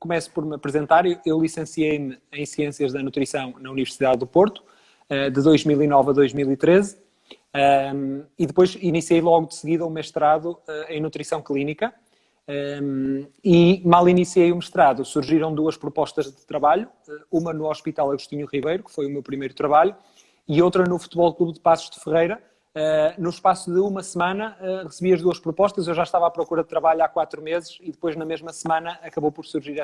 começo por me apresentar. Eu licenciei-me em Ciências da Nutrição na Universidade do Porto, de 2009 a 2013, e depois iniciei logo de seguida o mestrado em Nutrição Clínica. E mal iniciei o mestrado, surgiram duas propostas de trabalho, uma no Hospital Agostinho Ribeiro, que foi o meu primeiro trabalho, e outra no Futebol Clube de Paços de Ferreira. No espaço de uma semana recebi as duas propostas. Eu já estava à procura de trabalho há 4 meses e depois na mesma semana acabou por surgir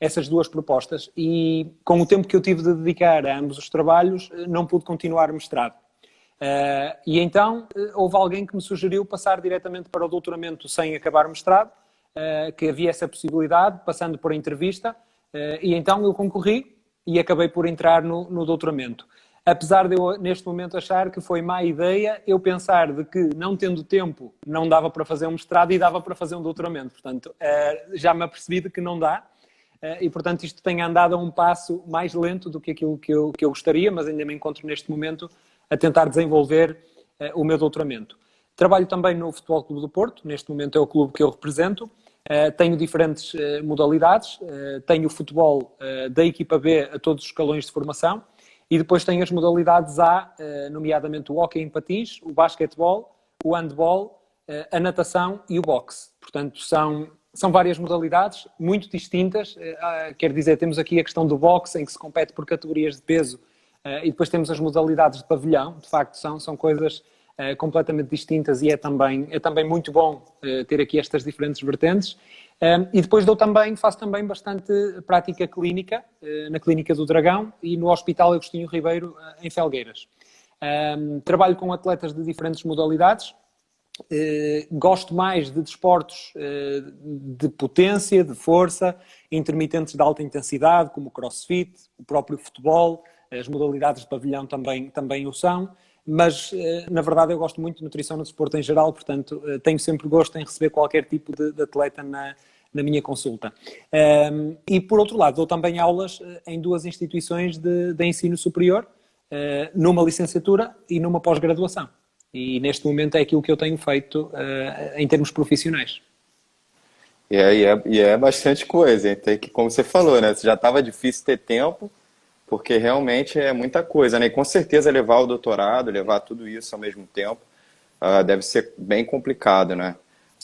essas duas propostas, e com o tempo que eu tive de dedicar a ambos os trabalhos não pude continuar o mestrado. E então houve alguém que me sugeriu passar diretamente para o doutoramento sem acabar o mestrado, que havia essa possibilidade, passando por entrevista, e então eu concorri e acabei por entrar no doutoramento. Apesar de eu, neste momento, achar que foi má ideia eu pensar de que, não tendo tempo, não dava para fazer um mestrado e dava para fazer um doutoramento. Portanto, já me apercebi de que não dá, e, portanto, isto tem andado a um passo mais lento do que aquilo que eu gostaria, mas ainda me encontro neste momento a tentar desenvolver o meu doutoramento. Trabalho também no Futebol Clube do Porto, neste momento é o clube que eu represento. Tenho diferentes modalidades, tenho o futebol da equipa B a todos os escalões de formação, e depois tenho as modalidades A, nomeadamente o hóquei em patins, o basquetebol, o handball, a natação e o boxe. Portanto, são várias modalidades muito distintas. Quer dizer, temos aqui a questão do boxe, em que se compete por categorias de peso, e depois temos as modalidades de pavilhão. De facto, são coisas completamente distintas, e é também muito bom ter aqui estas diferentes vertentes. E depois faço também bastante prática clínica na Clínica do Dragão e no Hospital Agostinho Ribeiro, em Felgueiras. Trabalho com atletas de diferentes modalidades. Gosto mais de desportos de potência, de força, intermitentes de alta intensidade, como o crossfit, o próprio futebol. As modalidades de pavilhão também o são. Mas, na verdade, eu gosto muito de nutrição no desporto em geral, portanto, tenho sempre gosto em receber qualquer tipo de atleta na minha consulta. E, por outro lado, dou também aulas em 2 instituições de ensino superior, numa licenciatura e numa pós-graduação. E, neste momento, é aquilo que eu tenho feito em termos profissionais. E é bastante coisa, hein? Tem que, como você falou, né? Já estava difícil ter tempo, porque realmente é muita coisa, né? E com certeza levar o doutorado, levar tudo isso ao mesmo tempo, deve ser bem complicado, né?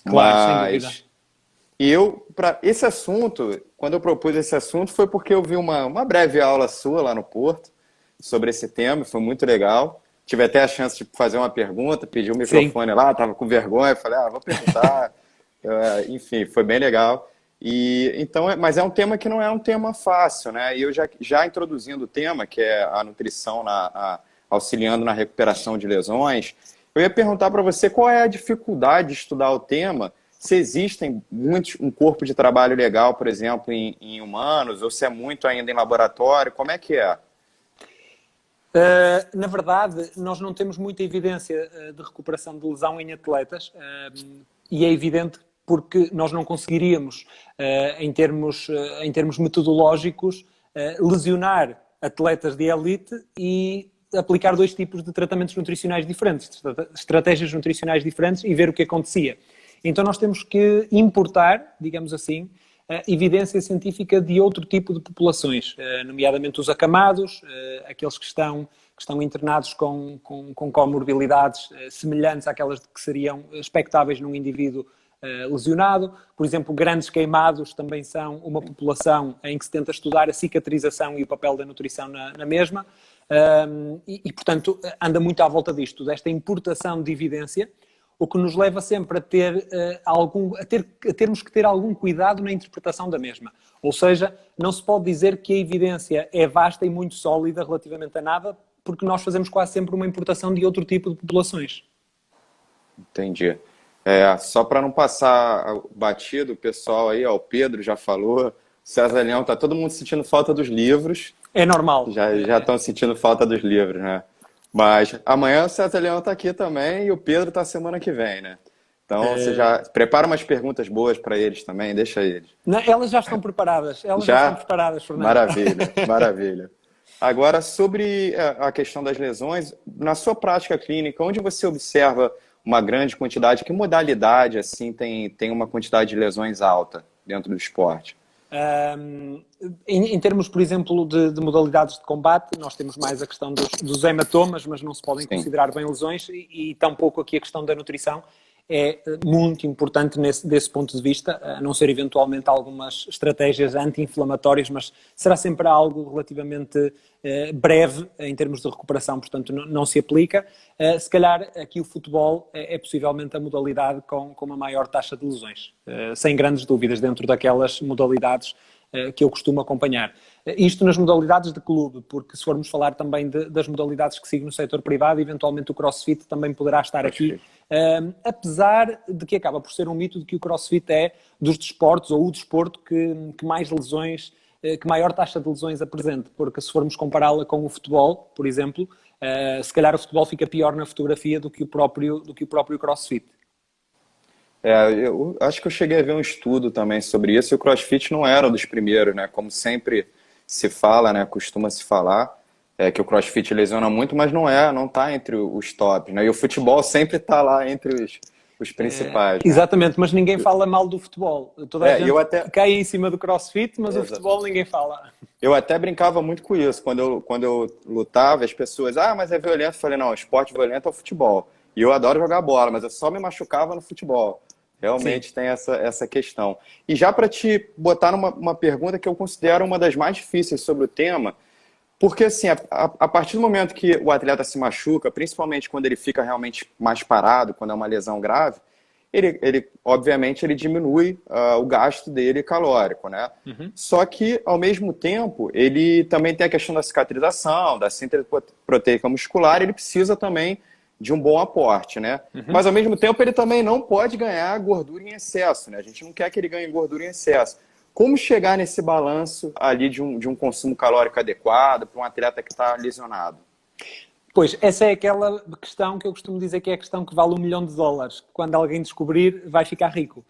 Claro, sem dúvida. E para esse assunto, quando eu propus esse assunto, foi porque eu vi uma breve aula sua lá no Porto sobre esse tema, foi muito legal. Tive até a chance de fazer uma pergunta, pedi o microfone lá, estava com vergonha, falei, vou perguntar. Enfim, foi bem legal. Mas é um tema que não é um tema fácil, né? E eu já introduzindo o tema, que é a nutrição auxiliando na recuperação de lesões, eu ia perguntar para você qual é a dificuldade de estudar o tema, se existem um corpo de trabalho legal, por exemplo, em humanos, ou se é muito ainda em laboratório, como é que é? Na verdade, nós não temos muita evidência de recuperação de lesão em atletas, e é evidente porque nós não conseguiríamos, em termos metodológicos, lesionar atletas de elite e aplicar 2 tipos de tratamentos nutricionais diferentes, estratégias nutricionais diferentes, e ver o que acontecia. Então nós temos que importar, digamos assim, evidência científica de outro tipo de populações, nomeadamente os acamados, aqueles que estão internados com comorbilidades semelhantes àquelas que seriam expectáveis num indivíduo lesionado. Por exemplo, grandes queimados também são uma população em que se tenta estudar a cicatrização e o papel da nutrição na mesma, portanto, anda muito à volta disto, desta importação de evidência, o que nos leva sempre a termos que ter algum cuidado na interpretação da mesma. Ou seja, não se pode dizer que a evidência é vasta e muito sólida relativamente a nada, porque nós fazemos quase sempre uma importação de outro tipo de populações. Entendi. Só para não passar batido, o pessoal aí, o Pedro já falou, César Leão, tá todo mundo sentindo falta dos livros. É normal. Já estão sentindo falta dos livros, né? Mas amanhã o César Leão está aqui também e o Pedro está semana que vem, né? Então você já prepara umas perguntas boas para eles também, deixa eles. Não, elas já estão preparadas. Elas já estão preparadas, Fernando. Maravilha, maravilha. Agora, sobre a questão das lesões, na sua prática clínica, onde você observa uma grande quantidade, que modalidade assim tem uma quantidade de lesões alta dentro do esporte? Em termos, por exemplo, de modalidades de combate, nós temos mais a questão dos hematomas, mas não se podem considerar bem lesões, e tampouco aqui a questão da nutrição é muito importante desse ponto de vista, a não ser eventualmente algumas estratégias anti-inflamatórias, mas será sempre algo relativamente breve em termos de recuperação, portanto não se aplica. Se calhar aqui o futebol é possivelmente a modalidade com uma maior taxa de lesões, sem grandes dúvidas, dentro daquelas modalidades que eu costumo acompanhar. Isto nas modalidades de clube, porque se formos falar também das modalidades que sigo no setor privado, eventualmente o CrossFit também poderá estar aqui, apesar de que acaba por ser um mito de que o CrossFit é dos desportos, ou o desporto que mais lesões, que maior taxa de lesões apresenta, porque se formos compará-la com o futebol, por exemplo, se calhar o futebol fica pior na fotografia do que o próprio CrossFit. Eu acho que eu cheguei a ver um estudo também sobre isso, e o CrossFit não era um dos primeiros, né? Como sempre se fala, né? Costuma se falar, que o CrossFit lesiona muito, mas não está entre os tops, né? E o futebol sempre está lá entre os principais, né? Exatamente, mas ninguém fala mal do futebol. Toda a gente cai em cima do CrossFit, mas o futebol ninguém fala. Eu até brincava muito com isso. Quando eu lutava, as pessoas, mas é violento. Eu falei, não, esporte violento é o futebol. E eu adoro jogar bola, mas eu só me machucava no futebol. Realmente Sim. Tem essa questão. E já para te botar numa pergunta que eu considero uma das mais difíceis sobre o tema, porque assim, a partir do momento que o atleta se machuca, principalmente quando ele fica realmente mais parado, quando é uma lesão grave, ele obviamente, ele diminui o gasto dele calórico, né? Uhum. Só que, ao mesmo tempo, ele também tem a questão da cicatrização, da síntese proteica muscular, ele precisa também de um bom aporte, né? Uhum. Mas, ao mesmo tempo, ele também não pode ganhar gordura em excesso, né? A gente não quer que ele ganhe gordura em excesso. Como chegar nesse balanço ali de um consumo calórico adequado para um atleta que está lesionado? Pois, essa é aquela questão que eu costumo dizer que é a questão que vale $1 milhão. Quando alguém descobrir, vai ficar rico.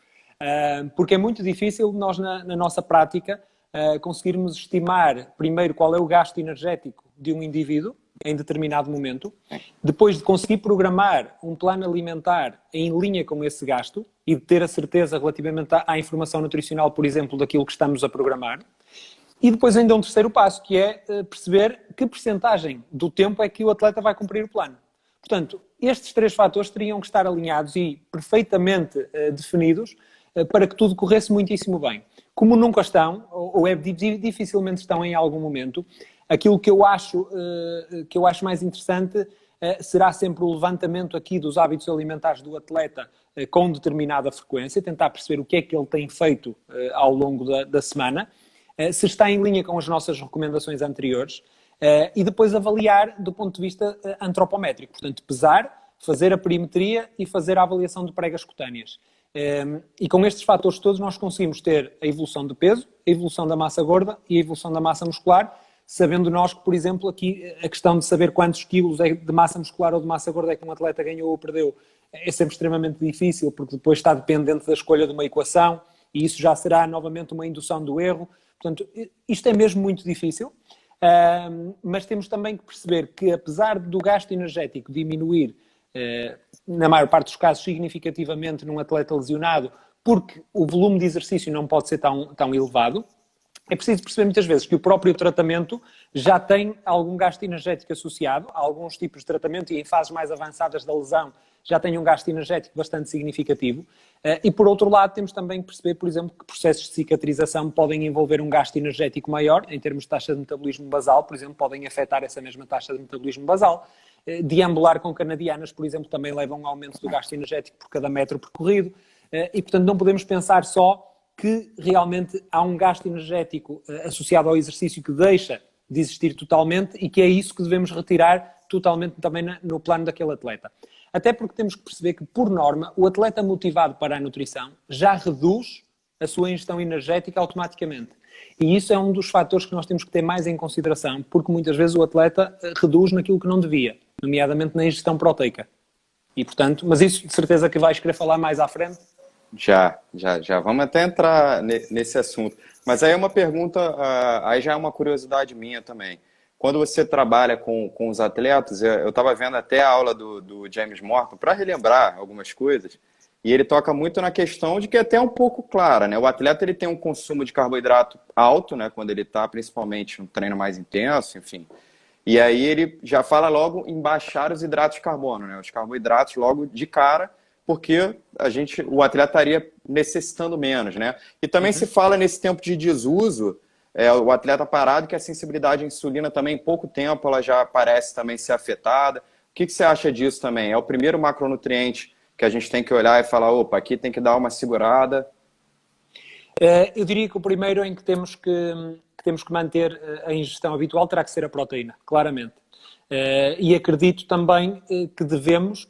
Porque é muito difícil nós, na nossa prática, conseguirmos estimar, primeiro, qual é o gasto energético de um indivíduo em determinado momento, depois de conseguir programar um plano alimentar em linha com esse gasto e de ter a certeza relativamente à informação nutricional, por exemplo, daquilo que estamos a programar. E depois ainda um terceiro passo, que é perceber que percentagem do tempo é que o atleta vai cumprir o plano. Portanto, estes 3 fatores teriam que estar alinhados e perfeitamente definidos para que tudo corresse muitíssimo bem. Como nunca estão, ou dificilmente estão em algum momento, aquilo que eu acho mais interessante será sempre o levantamento aqui dos hábitos alimentares do atleta com determinada frequência, tentar perceber o que é que ele tem feito ao longo da semana, se está em linha com as nossas recomendações anteriores, e depois avaliar do ponto de vista antropométrico. Portanto, pesar, fazer a perimetria e fazer a avaliação de pregas cutâneas. E com estes fatores todos nós conseguimos ter a evolução de peso, a evolução da massa gorda e a evolução da massa muscular, sabendo nós que, por exemplo, aqui a questão de saber quantos quilos de massa muscular ou de massa gorda é que um atleta ganhou ou perdeu é sempre extremamente difícil, porque depois está dependente da escolha de uma equação e isso já será novamente uma indução do erro. Portanto, isto é mesmo muito difícil, mas temos também que perceber que, apesar do gasto energético diminuir, na maior parte dos casos, significativamente num atleta lesionado, porque o volume de exercício não pode ser tão elevado, é preciso perceber muitas vezes que o próprio tratamento já tem algum gasto energético associado a alguns tipos de tratamento e em fases mais avançadas da lesão já tem um gasto energético bastante significativo. E, por outro lado, temos também que perceber, por exemplo, que processos de cicatrização podem envolver um gasto energético maior, em termos de taxa de metabolismo basal, por exemplo, podem afetar essa mesma taxa de metabolismo basal. Deambular com canadianas, por exemplo, também leva a um aumento do gasto energético por cada metro percorrido. E, portanto, não podemos pensar só que realmente há um gasto energético associado ao exercício que deixa de existir totalmente e que é isso que devemos retirar totalmente também no plano daquele atleta. Até porque temos que perceber que, por norma, o atleta motivado para a nutrição já reduz a sua ingestão energética automaticamente. E isso é um dos fatores que nós temos que ter mais em consideração, porque muitas vezes o atleta reduz naquilo que não devia, nomeadamente na ingestão proteica. E, portanto, mas isso de certeza que vais querer falar mais à frente. Já. Vamos até entrar nesse assunto. Mas aí é uma pergunta, aí já é uma curiosidade minha também. Quando você trabalha com os atletas, eu estava vendo até a aula do James Morton, para relembrar algumas coisas, E ele toca muito na questão de que é até um pouco clara, né? O atleta ele tem um consumo de carboidrato alto, né? Quando ele está principalmente no treino mais intenso, enfim. E aí ele já fala logo em baixar os hidratos de carbono, né? Os carboidratos logo de cara, porque o atleta estaria necessitando menos, né? E também se fala nesse tempo de desuso, o atleta parado, que a sensibilidade à insulina também, em pouco tempo, ela já parece também ser afetada. O que você acha disso também? É o primeiro macronutriente que a gente tem que olhar e falar, opa, aqui tem que dar uma segurada? Eu diria que o primeiro em que temos que manter a ingestão habitual terá que ser a proteína, claramente. E acredito também que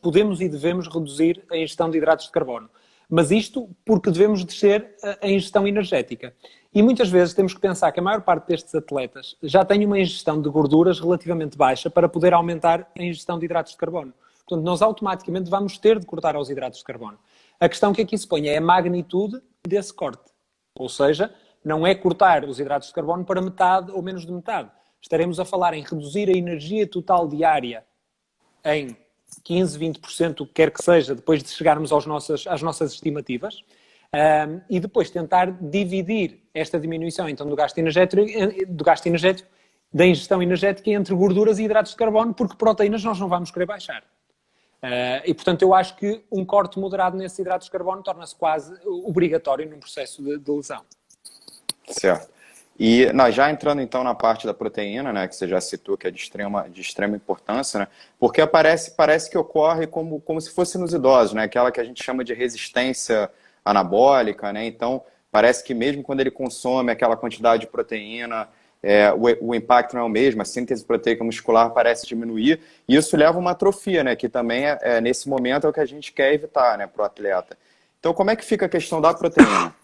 podemos e devemos reduzir a ingestão de hidratos de carbono. Mas isto porque devemos descer a ingestão energética. E muitas vezes temos que pensar que a maior parte destes atletas já tem uma ingestão de gorduras relativamente baixa para poder aumentar a ingestão de hidratos de carbono. Portanto, nós automaticamente vamos ter de cortar aos hidratos de carbono. A questão que aqui se põe é a magnitude desse corte. Ou seja, não é cortar os hidratos de carbono para metade ou menos de metade. Estaremos a falar em reduzir a energia total diária em 15, 20%, o que quer que seja, depois de chegarmos às nossas estimativas, e depois tentar dividir esta diminuição então do gasto energético, da ingestão energética entre gorduras e hidratos de carbono, porque proteínas nós não vamos querer baixar. E, portanto, eu acho que um corte moderado nesses hidratos de carbono torna-se quase obrigatório num processo de lesão. Certo. E nós já entrando então na parte da proteína, né, que você já citou, que é de extrema importância, né, porque parece que ocorre como se fosse nos idosos, né, aquela que a gente chama de resistência anabólica, né, então parece que mesmo quando ele consome aquela quantidade de proteína, o impacto não é o mesmo, a síntese proteica muscular parece diminuir, e isso leva a uma atrofia, né, que também nesse momento é o que a gente quer evitar, né, para o atleta. Então como é que fica a questão da proteína?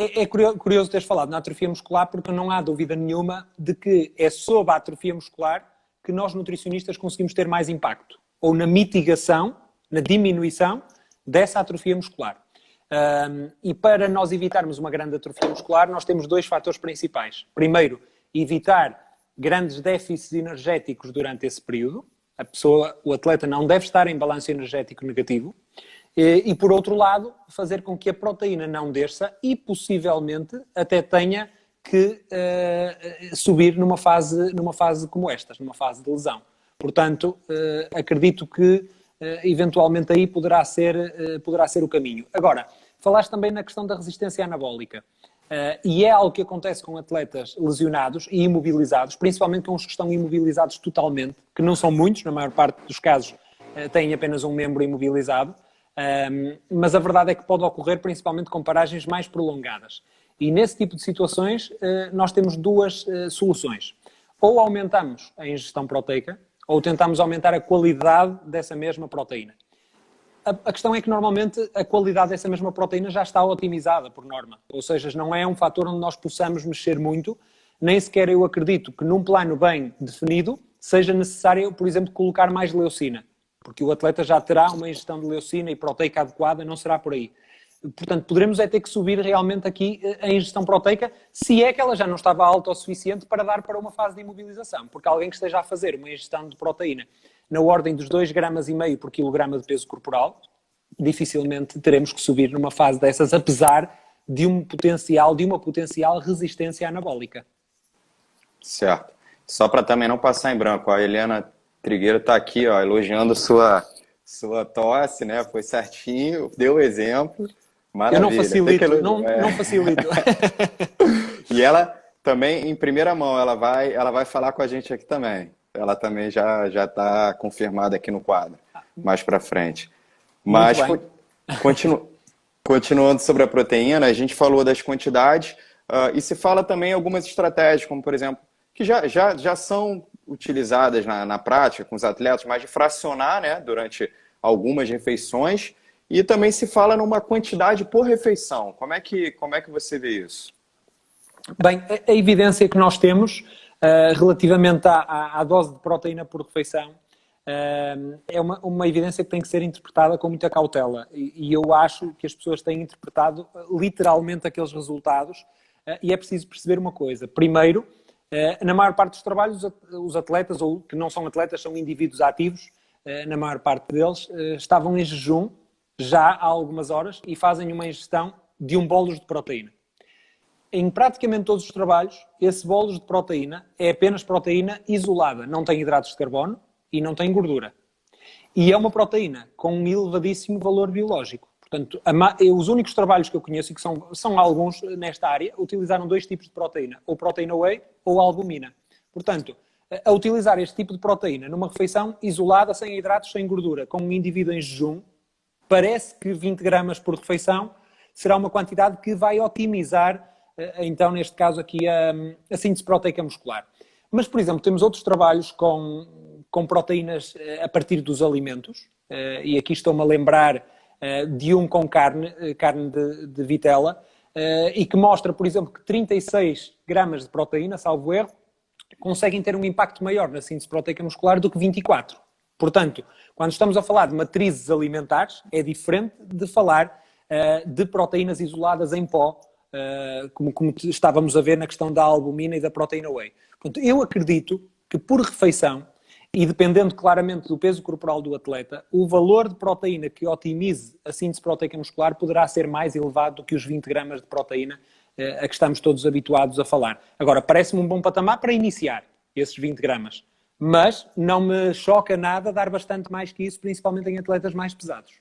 É curioso teres falado na atrofia muscular, porque não há dúvida nenhuma de que é sob a atrofia muscular que nós nutricionistas conseguimos ter mais impacto, ou na mitigação, na diminuição dessa atrofia muscular. E para nós evitarmos uma grande atrofia muscular, nós temos dois fatores principais. Primeiro, evitar grandes déficits energéticos durante esse período. O atleta não deve estar em balanço energético negativo. E, por outro lado, fazer com que a proteína não desça e, possivelmente, até tenha que subir numa fase como esta, numa fase de lesão. Portanto, acredito que, eventualmente, aí poderá ser o caminho. Agora, falaste também na questão da resistência anabólica. E é algo que acontece com atletas lesionados e imobilizados, principalmente com os que estão imobilizados totalmente, que não são muitos, na maior parte dos casos têm apenas um membro imobilizado. Mas a verdade é que pode ocorrer principalmente com paragens mais prolongadas. E nesse tipo de situações nós temos duas soluções. Ou aumentamos a ingestão proteica, ou tentamos aumentar a qualidade dessa mesma proteína. A questão é que normalmente a qualidade dessa mesma proteína já está otimizada por norma. Ou seja, não é um fator onde nós possamos mexer muito, nem sequer eu acredito que num plano bem definido seja necessário, por exemplo, colocar mais leucina. Porque o atleta já terá uma ingestão de leucina e proteica adequada, não será por aí. Portanto, poderemos ter que subir realmente aqui a ingestão proteica, se é que ela já não estava alta o suficiente para dar para uma fase de imobilização. Porque alguém que esteja a fazer uma ingestão de proteína na ordem dos 2,5 gramas por quilograma de peso corporal, dificilmente teremos que subir numa fase dessas, apesar de uma potencial resistência anabólica. Certo. Só para também não passar em branco, a Helena Trigueiro está aqui, ó, elogiando sua tosse, né? Foi certinho, deu o exemplo. Maravilha. Eu não facilito, não facilito. E ela também, em primeira mão, ela vai falar com a gente aqui também. Ela também já está confirmada aqui no quadro, mais para frente. Mas, continuando sobre a proteína, a gente falou das quantidades e se fala também algumas estratégias, como, por exemplo, que já são utilizadas na prática com os atletas, mas de fracionar, né, durante algumas refeições, e também se fala numa quantidade por refeição. Como é que você vê isso? Bem, a evidência que nós temos relativamente à dose de proteína por refeição é uma evidência que tem que ser interpretada com muita cautela, e eu acho que as pessoas têm interpretado literalmente aqueles resultados, e é preciso perceber uma coisa. Primeiro, na maior parte dos trabalhos, os atletas, ou que não são atletas, são indivíduos ativos, na maior parte deles, estavam em jejum já há algumas horas e fazem uma ingestão de um bolos de proteína. Em praticamente todos os trabalhos, esse bolos de proteína é apenas proteína isolada, não tem hidratos de carbono e não tem gordura. E é uma proteína com um elevadíssimo valor biológico. Portanto, os únicos trabalhos que eu conheço, e que são alguns nesta área, utilizaram 2 tipos de proteína, ou proteína whey ou albumina. Portanto, a utilizar este tipo de proteína numa refeição isolada, sem hidratos, sem gordura, com um indivíduo em jejum, parece que 20 gramas por refeição será uma quantidade que vai otimizar, então, neste caso aqui, a síntese proteica muscular. Mas, por exemplo, temos outros trabalhos com proteínas a partir dos alimentos, e aqui estou-me a lembrar de um com carne de vitela, e que mostra, por exemplo, que 36 gramas de proteína, salvo erro, conseguem ter um impacto maior na síntese proteica muscular do que 24. Portanto, quando estamos a falar de matrizes alimentares, é diferente de falar de proteínas isoladas em pó, como estávamos a ver na questão da albumina e da proteína whey. Portanto, eu acredito que por refeição, e dependendo claramente do peso corporal do atleta, o valor de proteína que otimize a síntese proteica muscular poderá ser mais elevado do que os 20 gramas de proteína a que estamos todos habituados a falar. Agora, parece-me um bom patamar para iniciar esses 20 gramas, mas não me choca nada dar bastante mais que isso, principalmente em atletas mais pesados.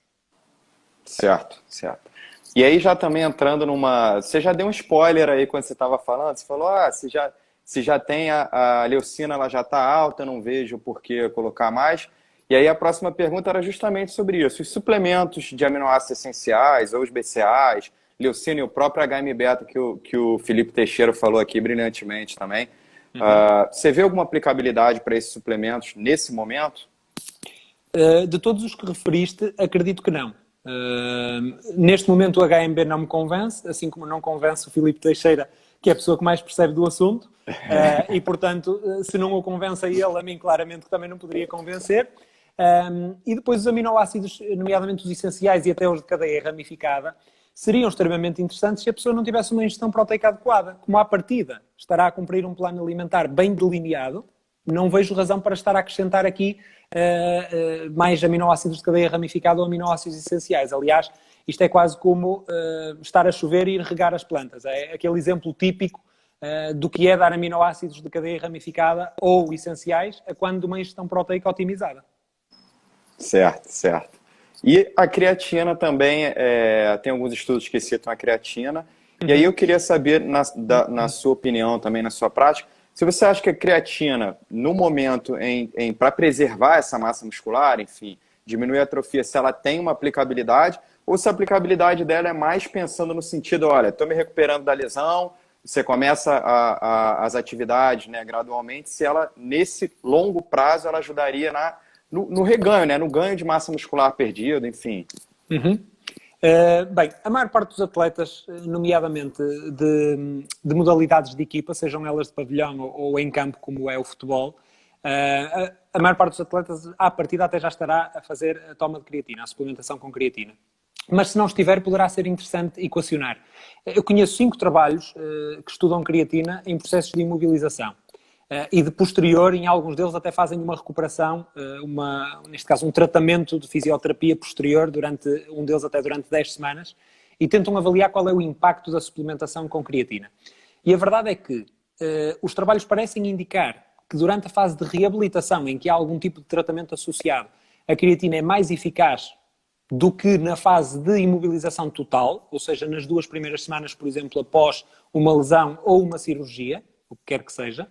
Certo, certo. E aí já também entrando numa... Você já deu um spoiler aí quando você estava falando, você falou, se já tem a leucina, ela já está alta, não vejo por que colocar mais. E aí a próxima pergunta era justamente sobre isso. Os suplementos de aminoácidos essenciais, ou os BCAAs, leucina e o próprio HM-beta que o Felipe Teixeira falou aqui brilhantemente também. Você vê alguma aplicabilidade para esses suplementos nesse momento? De todos os que referiste, acredito que não. Neste momento o HMB não me convence, assim como não convence o Filipe Teixeira, que é a pessoa que mais percebe do assunto, e portanto, se não o convence a ele, a mim claramente que também não poderia convencer. E depois os aminoácidos, nomeadamente os essenciais e até os de cadeia ramificada, seriam extremamente interessantes se a pessoa não tivesse uma ingestão proteica adequada. Como à partida estará a cumprir um plano alimentar bem delineado, não vejo razão para estar a acrescentar aqui mais aminoácidos de cadeia ramificada ou aminoácidos essenciais. Aliás, isto é quase como estar a chover e ir regar as plantas. É aquele exemplo típico do que é dar aminoácidos de cadeia ramificada ou essenciais a quando de uma ingestão proteica otimizada. Certo, certo. E a creatina também, tem alguns estudos que citam a creatina. E aí eu queria saber, na sua opinião, também na sua prática, se você acha que a creatina, no momento, para preservar essa massa muscular, enfim, diminuir a atrofia, se ela tem uma aplicabilidade, ou se a aplicabilidade dela é mais pensando no sentido, olha, estou me recuperando da lesão, você começa as atividades, né, gradualmente, se ela, nesse longo prazo, ela ajudaria no reganho, né, no ganho de massa muscular perdido, enfim. Bem, a maior parte dos atletas, nomeadamente de modalidades de equipa, sejam elas de pavilhão ou em campo, como é o futebol, a maior parte dos atletas, à partida, até já estará a fazer a toma de creatina, a suplementação com creatina. Mas se não estiver, poderá ser interessante equacionar. Eu conheço 5 trabalhos que estudam creatina em processos de imobilização. E de posterior, em alguns deles, até fazem uma recuperação, neste caso um tratamento de fisioterapia posterior, um deles até durante 10 semanas, e tentam avaliar qual é o impacto da suplementação com creatina. E a verdade é que os trabalhos parecem indicar que durante a fase de reabilitação, em que há algum tipo de tratamento associado, a creatina é mais eficaz do que na fase de imobilização total, ou seja, nas 2 primeiras semanas, por exemplo, após uma lesão ou uma cirurgia, o que quer que seja.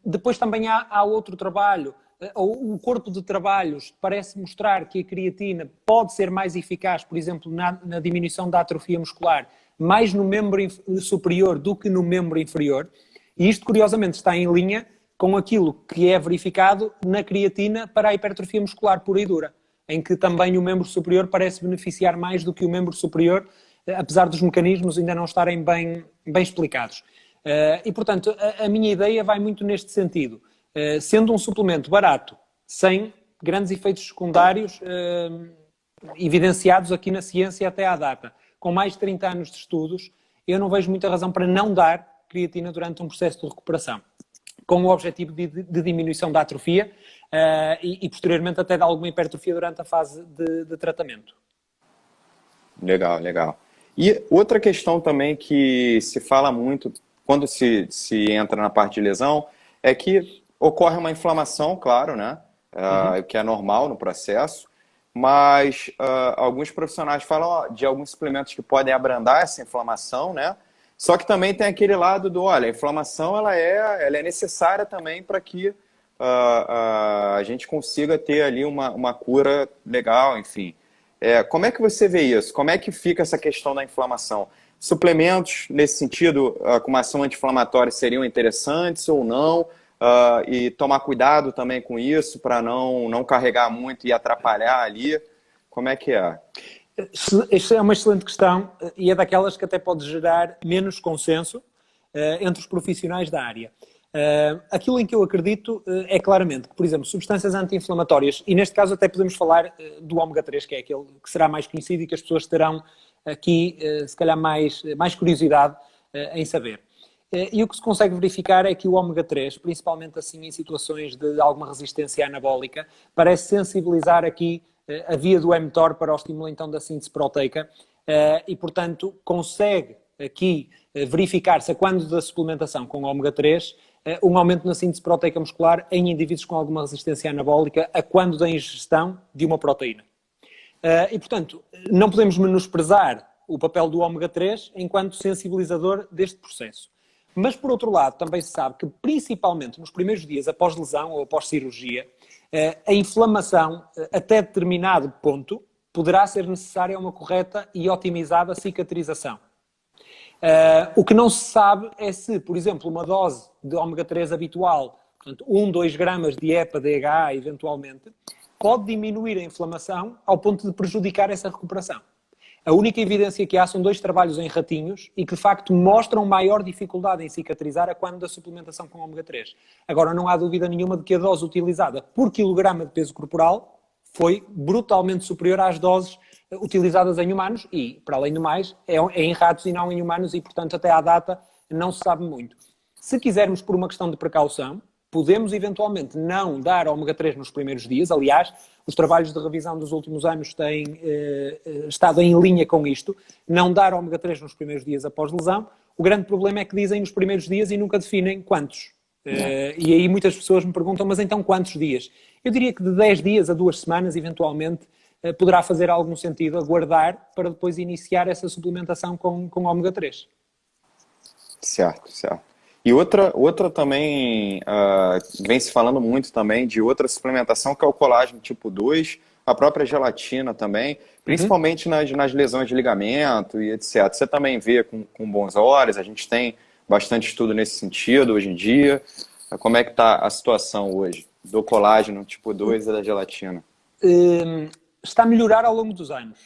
Depois também há outro trabalho, ou o corpo de trabalhos parece mostrar que a creatina pode ser mais eficaz, por exemplo, na diminuição da atrofia muscular, mais no membro superior do que no membro inferior. E isto, curiosamente, está em linha com aquilo que é verificado na creatina para a hipertrofia muscular pura e dura, em que também o membro superior parece beneficiar mais do que o membro superior, apesar dos mecanismos ainda não estarem bem explicados. E, portanto, a minha ideia vai muito neste sentido. Sendo um suplemento barato, sem grandes efeitos secundários evidenciados aqui na ciência até à data, com mais de 30 anos de estudos, eu não vejo muita razão para não dar creatina durante um processo de recuperação. com o objetivo de diminuição da atrofia e posteriormente até de alguma hipertrofia durante a fase de tratamento. Legal, legal. E outra questão também que se fala muito quando se entra na parte de lesão é que ocorre uma inflamação, claro, né? Que é normal no processo, mas alguns profissionais falam de alguns suplementos que podem abrandar essa inflamação, né? Só que também tem aquele lado do, olha, a inflamação ela é necessária também para que a gente consiga ter ali uma cura legal, enfim. Como é que você vê isso? Como é que fica essa questão da inflamação? Suplementos, nesse sentido, com uma ação anti-inflamatória seriam interessantes ou não? E tomar cuidado também com isso para não carregar muito e atrapalhar ali. Como é que é? Esta é uma excelente questão e é daquelas que até pode gerar menos consenso entre os profissionais da área. Aquilo em que eu acredito é claramente que, por exemplo, substâncias anti-inflamatórias, e neste caso até podemos falar do ômega 3, que é aquele que será mais conhecido e que as pessoas terão aqui, se calhar, mais curiosidade em saber. E o que se consegue verificar é que o ômega 3, principalmente assim em situações de alguma resistência anabólica, parece sensibilizar aqui a via do mTOR para o estímulo então da síntese proteica e, portanto, consegue aqui verificar-se a quando da suplementação com ômega 3 um aumento na síntese proteica muscular em indivíduos com alguma resistência anabólica a quando da ingestão de uma proteína. E, portanto, não podemos menosprezar o papel do ômega 3 enquanto sensibilizador deste processo. Mas, por outro lado, também se sabe que, principalmente nos primeiros dias após lesão ou após cirurgia, a inflamação, até determinado ponto, poderá ser necessária uma correta e otimizada cicatrização. O que não se sabe é se, por exemplo, uma dose de ômega 3 habitual, portanto, 2 gramas de EPA-DHA, eventualmente, pode diminuir a inflamação ao ponto de prejudicar essa recuperação. A única evidência que há são 2 trabalhos em ratinhos e que, de facto, mostram maior dificuldade em cicatrizar a quando da suplementação com ômega 3. Agora, não há dúvida nenhuma de que a dose utilizada por quilograma de peso corporal foi brutalmente superior às doses utilizadas em humanos e, para além do mais, é em ratos e não em humanos e, portanto, até à data não se sabe muito. Se quisermos, por uma questão de precaução, podemos eventualmente não dar ômega 3 nos primeiros dias. Aliás, os trabalhos de revisão dos últimos anos têm estado em linha com isto. Não dar ômega 3 nos primeiros dias após lesão. O grande problema é que dizem nos primeiros dias e nunca definem quantos. E aí muitas pessoas me perguntam, mas então quantos dias? Eu diria que de 10 dias a 2 semanas, eventualmente, poderá fazer algum sentido aguardar para depois iniciar essa suplementação com ômega 3. Certo, certo. E outra também, vem se falando muito também de outra suplementação, que é o colágeno tipo 2, a própria gelatina também, principalmente nas lesões de ligamento e etc. Você também vê com bons olhos, a gente tem bastante estudo nesse sentido hoje em dia. Como é que está a situação hoje do colágeno tipo 2 e da gelatina? Está a melhorar ao longo dos anos,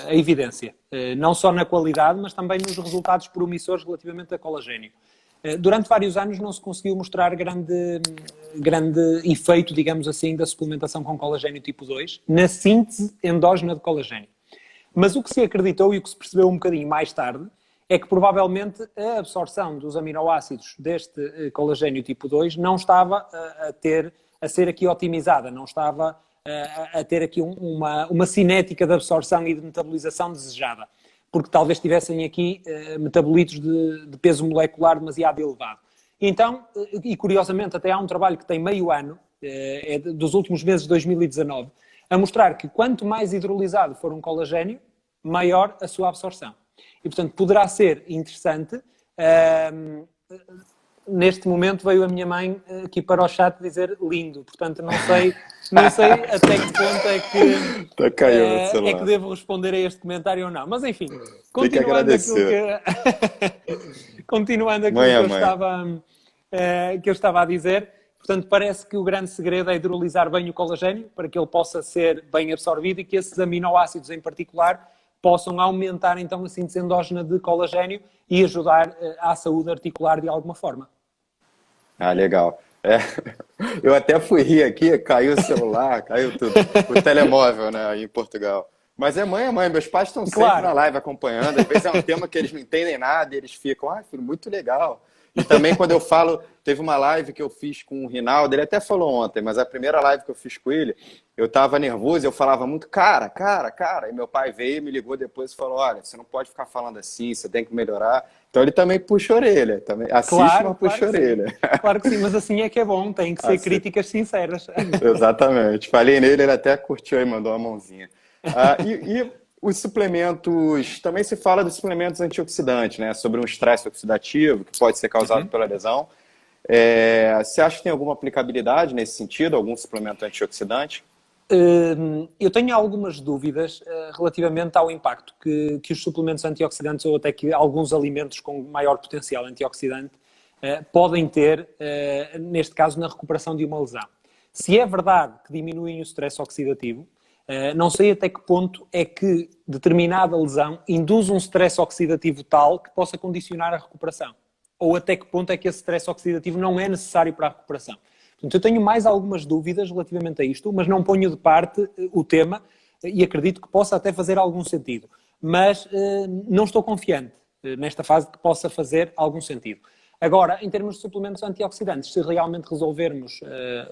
a evidência. Não só na qualidade, mas também nos resultados promissores relativamente a colagênio. Durante vários anos não se conseguiu mostrar grande efeito, digamos assim, da suplementação com colagênio tipo 2 na síntese endógena de colagênio. Mas o que se acreditou e o que se percebeu um bocadinho mais tarde é que provavelmente a absorção dos aminoácidos deste colagênio tipo 2 não estava a ser aqui otimizada, não estava a ter aqui uma cinética de absorção e de metabolização desejada, porque talvez tivessem aqui metabolitos de peso molecular demasiado elevado. Então, e curiosamente, até há um trabalho que tem meio ano, dos últimos meses de 2019, a mostrar que quanto mais hidrolisado for um colagênio, maior a sua absorção. E, portanto, poderá ser interessante. Neste momento veio a minha mãe aqui para o chat dizer lindo. Portanto, não sei até que ponto é que devo responder a este comentário ou não. Mas, enfim, continuando aquilo que eu estava a dizer, portanto, parece que o grande segredo é hidrolisar bem o colagênio para que ele possa ser bem absorvido e que esses aminoácidos em particular possam aumentar então a síntese endógena de colagênio e ajudar à saúde articular de alguma forma. Ah, legal. Eu até fui rir aqui, caiu o celular, caiu tudo. O telemóvel, né, em Portugal. Mas é mãe. Meus pais estão sempre na live acompanhando. Às vezes é um tema que eles não entendem nada e eles ficam, filho, muito legal. E também quando eu falo, teve uma live que eu fiz com o Rinaldo, ele até falou ontem, mas a primeira live que eu fiz com ele, eu tava nervoso, eu falava muito, cara. E meu pai veio, me ligou depois e falou, olha, você não pode ficar falando assim, você tem que melhorar. Então ele também puxa a orelha, também assiste, mas puxa a orelha. Claro que sim, mas assim é que é bom, tem que ser Assim. críticas sinceras. Exatamente. Falei nele, ele até curtiu e mandou uma mãozinha. E os suplementos, também se fala dos suplementos antioxidantes, né? Sobre um estresse oxidativo que pode ser causado pela lesão. Você acha que tem alguma aplicabilidade nesse sentido, algum suplemento antioxidante? Eu tenho algumas dúvidas relativamente ao impacto que os suplementos antioxidantes ou até que alguns alimentos com maior potencial antioxidante podem ter, neste caso, na recuperação de uma lesão. Se é verdade que diminuem o stress oxidativo, não sei até que ponto é que determinada lesão induz um stress oxidativo tal que possa condicionar a recuperação. Ou até que ponto é que esse stress oxidativo não é necessário para a recuperação. Portanto, eu tenho mais algumas dúvidas relativamente a isto, mas não ponho de parte o tema e acredito que possa até fazer algum sentido. Mas não estou confiante nesta fase de que possa fazer algum sentido. Agora, em termos de suplementos antioxidantes, se realmente resolvermos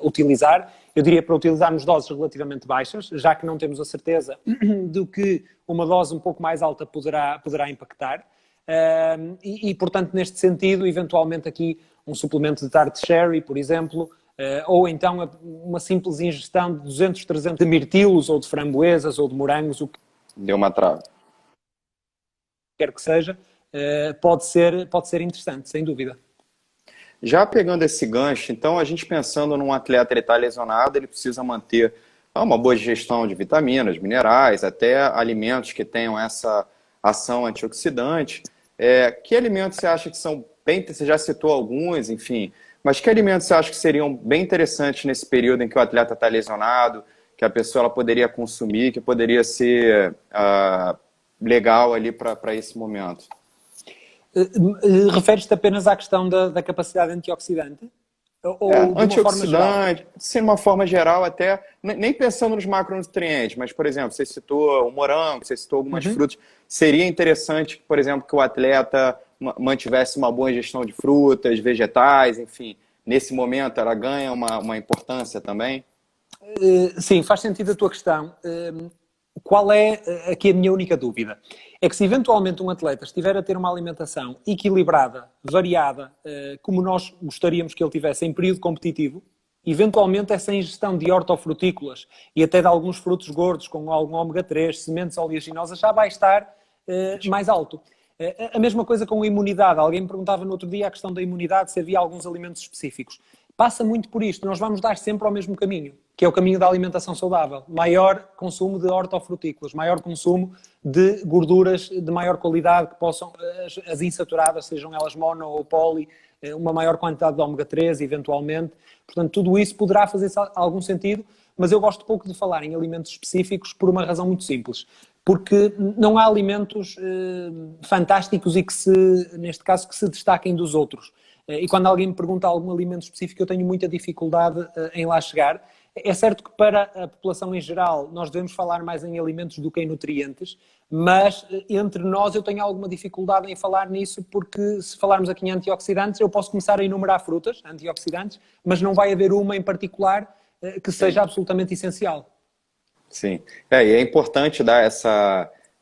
utilizar, eu diria para utilizarmos doses relativamente baixas, já que não temos a certeza do que uma dose um pouco mais alta poderá impactar. Portanto, neste sentido, eventualmente aqui um suplemento de tart cherry, por exemplo, ou então uma simples ingestão de 200, 300 de mirtilos ou de framboesas ou de morangos, o que Deu uma trava. quer que seja, pode ser interessante, sem dúvida. Já pegando esse gancho, então a gente pensando num atleta, ele está lesionado, ele precisa manter uma boa digestão de vitaminas, minerais, até alimentos que tenham essa ação antioxidante. Que alimentos você acha que são bem... Você já citou alguns, enfim, mas que alimentos você acha que seriam bem interessantes nesse período em que o atleta está lesionado, que a pessoa ela poderia consumir, que poderia ser legal ali para esse momento? Refere-te apenas à questão da capacidade antioxidante? Ou de uma antioxidante, de uma forma geral até, nem pensando nos macronutrientes, mas, por exemplo, você citou o morango, você citou algumas frutas, seria interessante, por exemplo, que o atleta mantivesse uma boa ingestão de frutas, vegetais, enfim, nesse momento ela ganha uma importância também? Sim, faz sentido a tua questão. Qual é aqui a minha única dúvida? É que se eventualmente um atleta estiver a ter uma alimentação equilibrada, variada, como nós gostaríamos que ele tivesse em período competitivo, eventualmente essa ingestão de hortofrutícolas e até de alguns frutos gordos, com algum ômega 3, sementes oleaginosas, já vai estar mais alto. A mesma coisa com a imunidade. Alguém me perguntava no outro dia a questão da imunidade, se havia alguns alimentos específicos. Passa muito por isto. Nós vamos dar sempre ao mesmo caminho, que é o caminho da alimentação saudável. Maior consumo de hortofrutícolas, maior consumo de gorduras de maior qualidade, que possam, as insaturadas, sejam elas mono ou poli, uma maior quantidade de ômega 3, eventualmente. Portanto, tudo isso poderá fazer algum sentido, mas eu gosto pouco de falar em alimentos específicos por uma razão muito simples. Porque não há alimentos fantásticos e que neste caso, que se destaquem dos outros. E quando alguém me pergunta algum alimento específico, eu tenho muita dificuldade em lá chegar. É certo que para a população em geral nós devemos falar mais em alimentos do que em nutrientes, mas entre nós eu tenho alguma dificuldade em falar nisso, porque se falarmos aqui em antioxidantes, eu posso começar a enumerar frutas antioxidantes, mas não vai haver uma em particular que seja absolutamente essencial. Sim, e é importante dar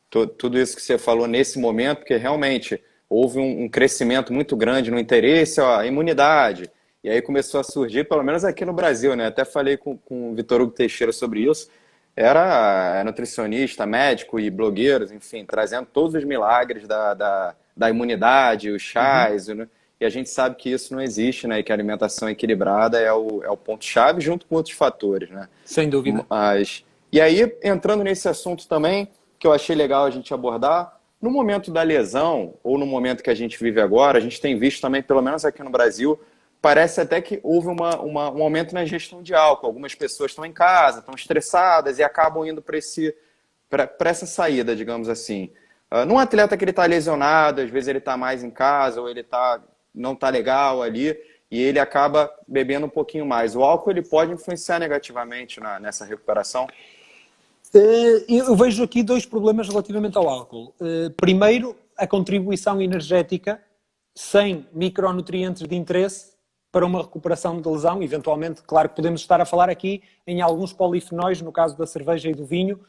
tudo isso que você falou nesse momento, porque realmente houve um crescimento muito grande no interesse, a imunidade, e aí começou a surgir, pelo menos aqui no Brasil, né? Até falei com o Vitor Hugo Teixeira sobre isso, era nutricionista, médico e blogueiros, enfim, trazendo todos os milagres da imunidade, os chás, né? E a gente sabe que isso não existe, né? E que a alimentação equilibrada é o ponto-chave junto com outros fatores, né? Sem dúvida. E aí, entrando nesse assunto também, que eu achei legal a gente abordar, no momento da lesão, ou no momento que a gente vive agora, a gente tem visto também, pelo menos aqui no Brasil, parece até que houve um aumento na ingestão de álcool. Algumas pessoas estão em casa, estão estressadas e acabam indo para essa saída, digamos assim. Num atleta que ele está lesionado, às vezes ele está mais em casa, ou ele não está legal ali, e ele acaba bebendo um pouquinho mais. O álcool ele pode influenciar negativamente nessa recuperação? Eu vejo aqui dois problemas relativamente ao álcool. Primeiro, a contribuição energética sem micronutrientes de interesse para uma recuperação de lesão. Eventualmente, claro que podemos estar a falar aqui em alguns polifenóis, no caso da cerveja e do vinho,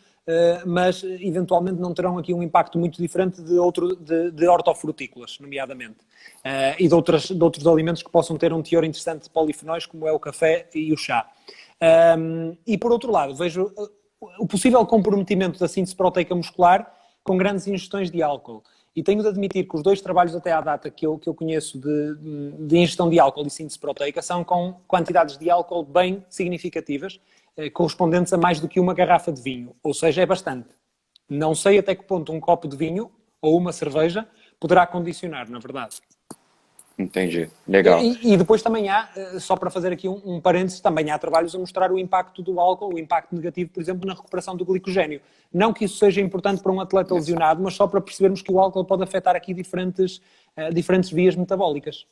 mas eventualmente não terão aqui um impacto muito diferente de hortofrutícolas, nomeadamente, e de outros alimentos que possam ter um teor interessante de polifenóis, como é o café e o chá. E por outro lado, vejo o possível comprometimento da síntese proteica muscular com grandes ingestões de álcool. E tenho de admitir que os 2 trabalhos até à data que eu conheço de ingestão de álcool e síntese proteica são com quantidades de álcool bem significativas, correspondentes a mais do que uma garrafa de vinho. Ou seja, é bastante. Não sei até que ponto um copo de vinho ou uma cerveja poderá condicionar, na verdade. Entendi. Legal. E depois também há, só para fazer aqui um parênteses, também há trabalhos a mostrar o impacto do álcool, o impacto negativo, por exemplo, na recuperação do glicogénio. Não que isso seja importante para um atleta lesionado, mas só para percebermos que o álcool pode afetar aqui diferentes vias metabólicas.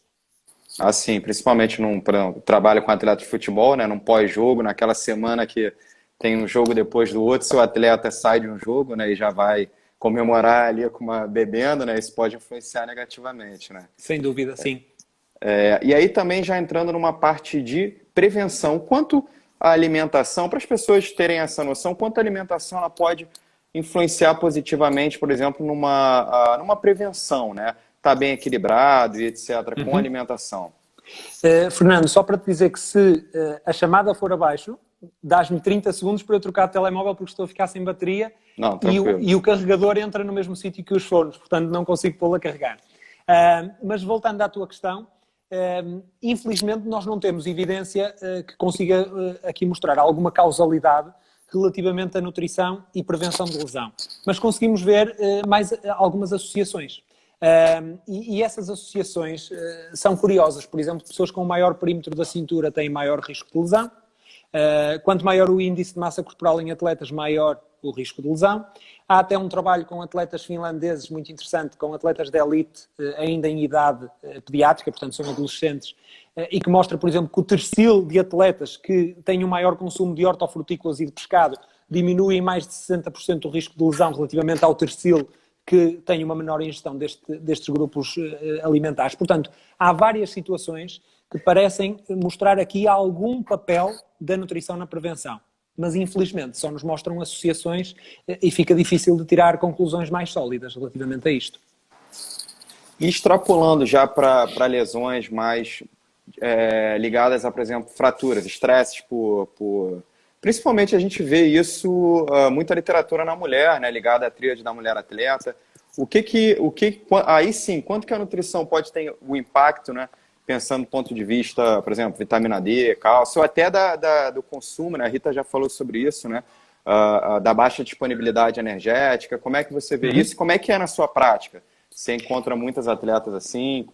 Sim, principalmente num trabalho com atleta de futebol, né, num pós-jogo, naquela semana que tem um jogo depois do outro, se o atleta sai de um jogo, né, e já vai comemorar ali bebendo, né, isso pode influenciar negativamente, né? Sem dúvida, sim. E aí também já entrando numa parte de prevenção, quanto a alimentação, para as pessoas terem essa noção, quanto a alimentação ela pode influenciar positivamente, por exemplo, numa prevenção, né? Tá bem equilibrado e etc, com a alimentação. Fernando, só para te dizer que se a chamada for abaixo, dás-me 30 segundos para eu trocar de telemóvel porque estou a ficar sem bateria. Não, e o carregador entra no mesmo sítio que os fones, portanto não consigo pô-lo a carregar. Mas voltando à tua questão, infelizmente nós não temos evidência que consiga aqui mostrar alguma causalidade relativamente à nutrição e prevenção de lesão. Mas conseguimos ver mais algumas associações. E essas associações são curiosas. Por exemplo, pessoas com maior perímetro da cintura têm maior risco de lesão. Quanto maior o índice de massa corporal em atletas, maior o risco de lesão. Há até um trabalho com atletas finlandeses muito interessante, com atletas de elite ainda em idade pediátrica, portanto são adolescentes, e que mostra, por exemplo, que o tercil de atletas que têm um maior consumo de hortofrutícolas e de pescado diminui em mais de 60% o risco de lesão relativamente ao tercil que tem uma menor ingestão destes grupos alimentares. Portanto, há várias situações que parecem mostrar aqui algum papel da nutrição na prevenção. Mas, infelizmente, só nos mostram associações e fica difícil de tirar conclusões mais sólidas relativamente a isto. E extrapolando já para lesões mais ligadas a, por exemplo, fraturas, estresses Principalmente a gente vê isso, muita literatura na mulher, né, ligada à tríade da mulher atleta. Aí sim, quanto que a nutrição pode ter o impacto, né? Pensando do ponto de vista, por exemplo, vitamina D, cálcio, até do consumo, né? A Rita já falou sobre isso, né? Da baixa disponibilidade energética. Como é que você vê isso? Como é que é na sua prática? Você encontra muitas atletas assim,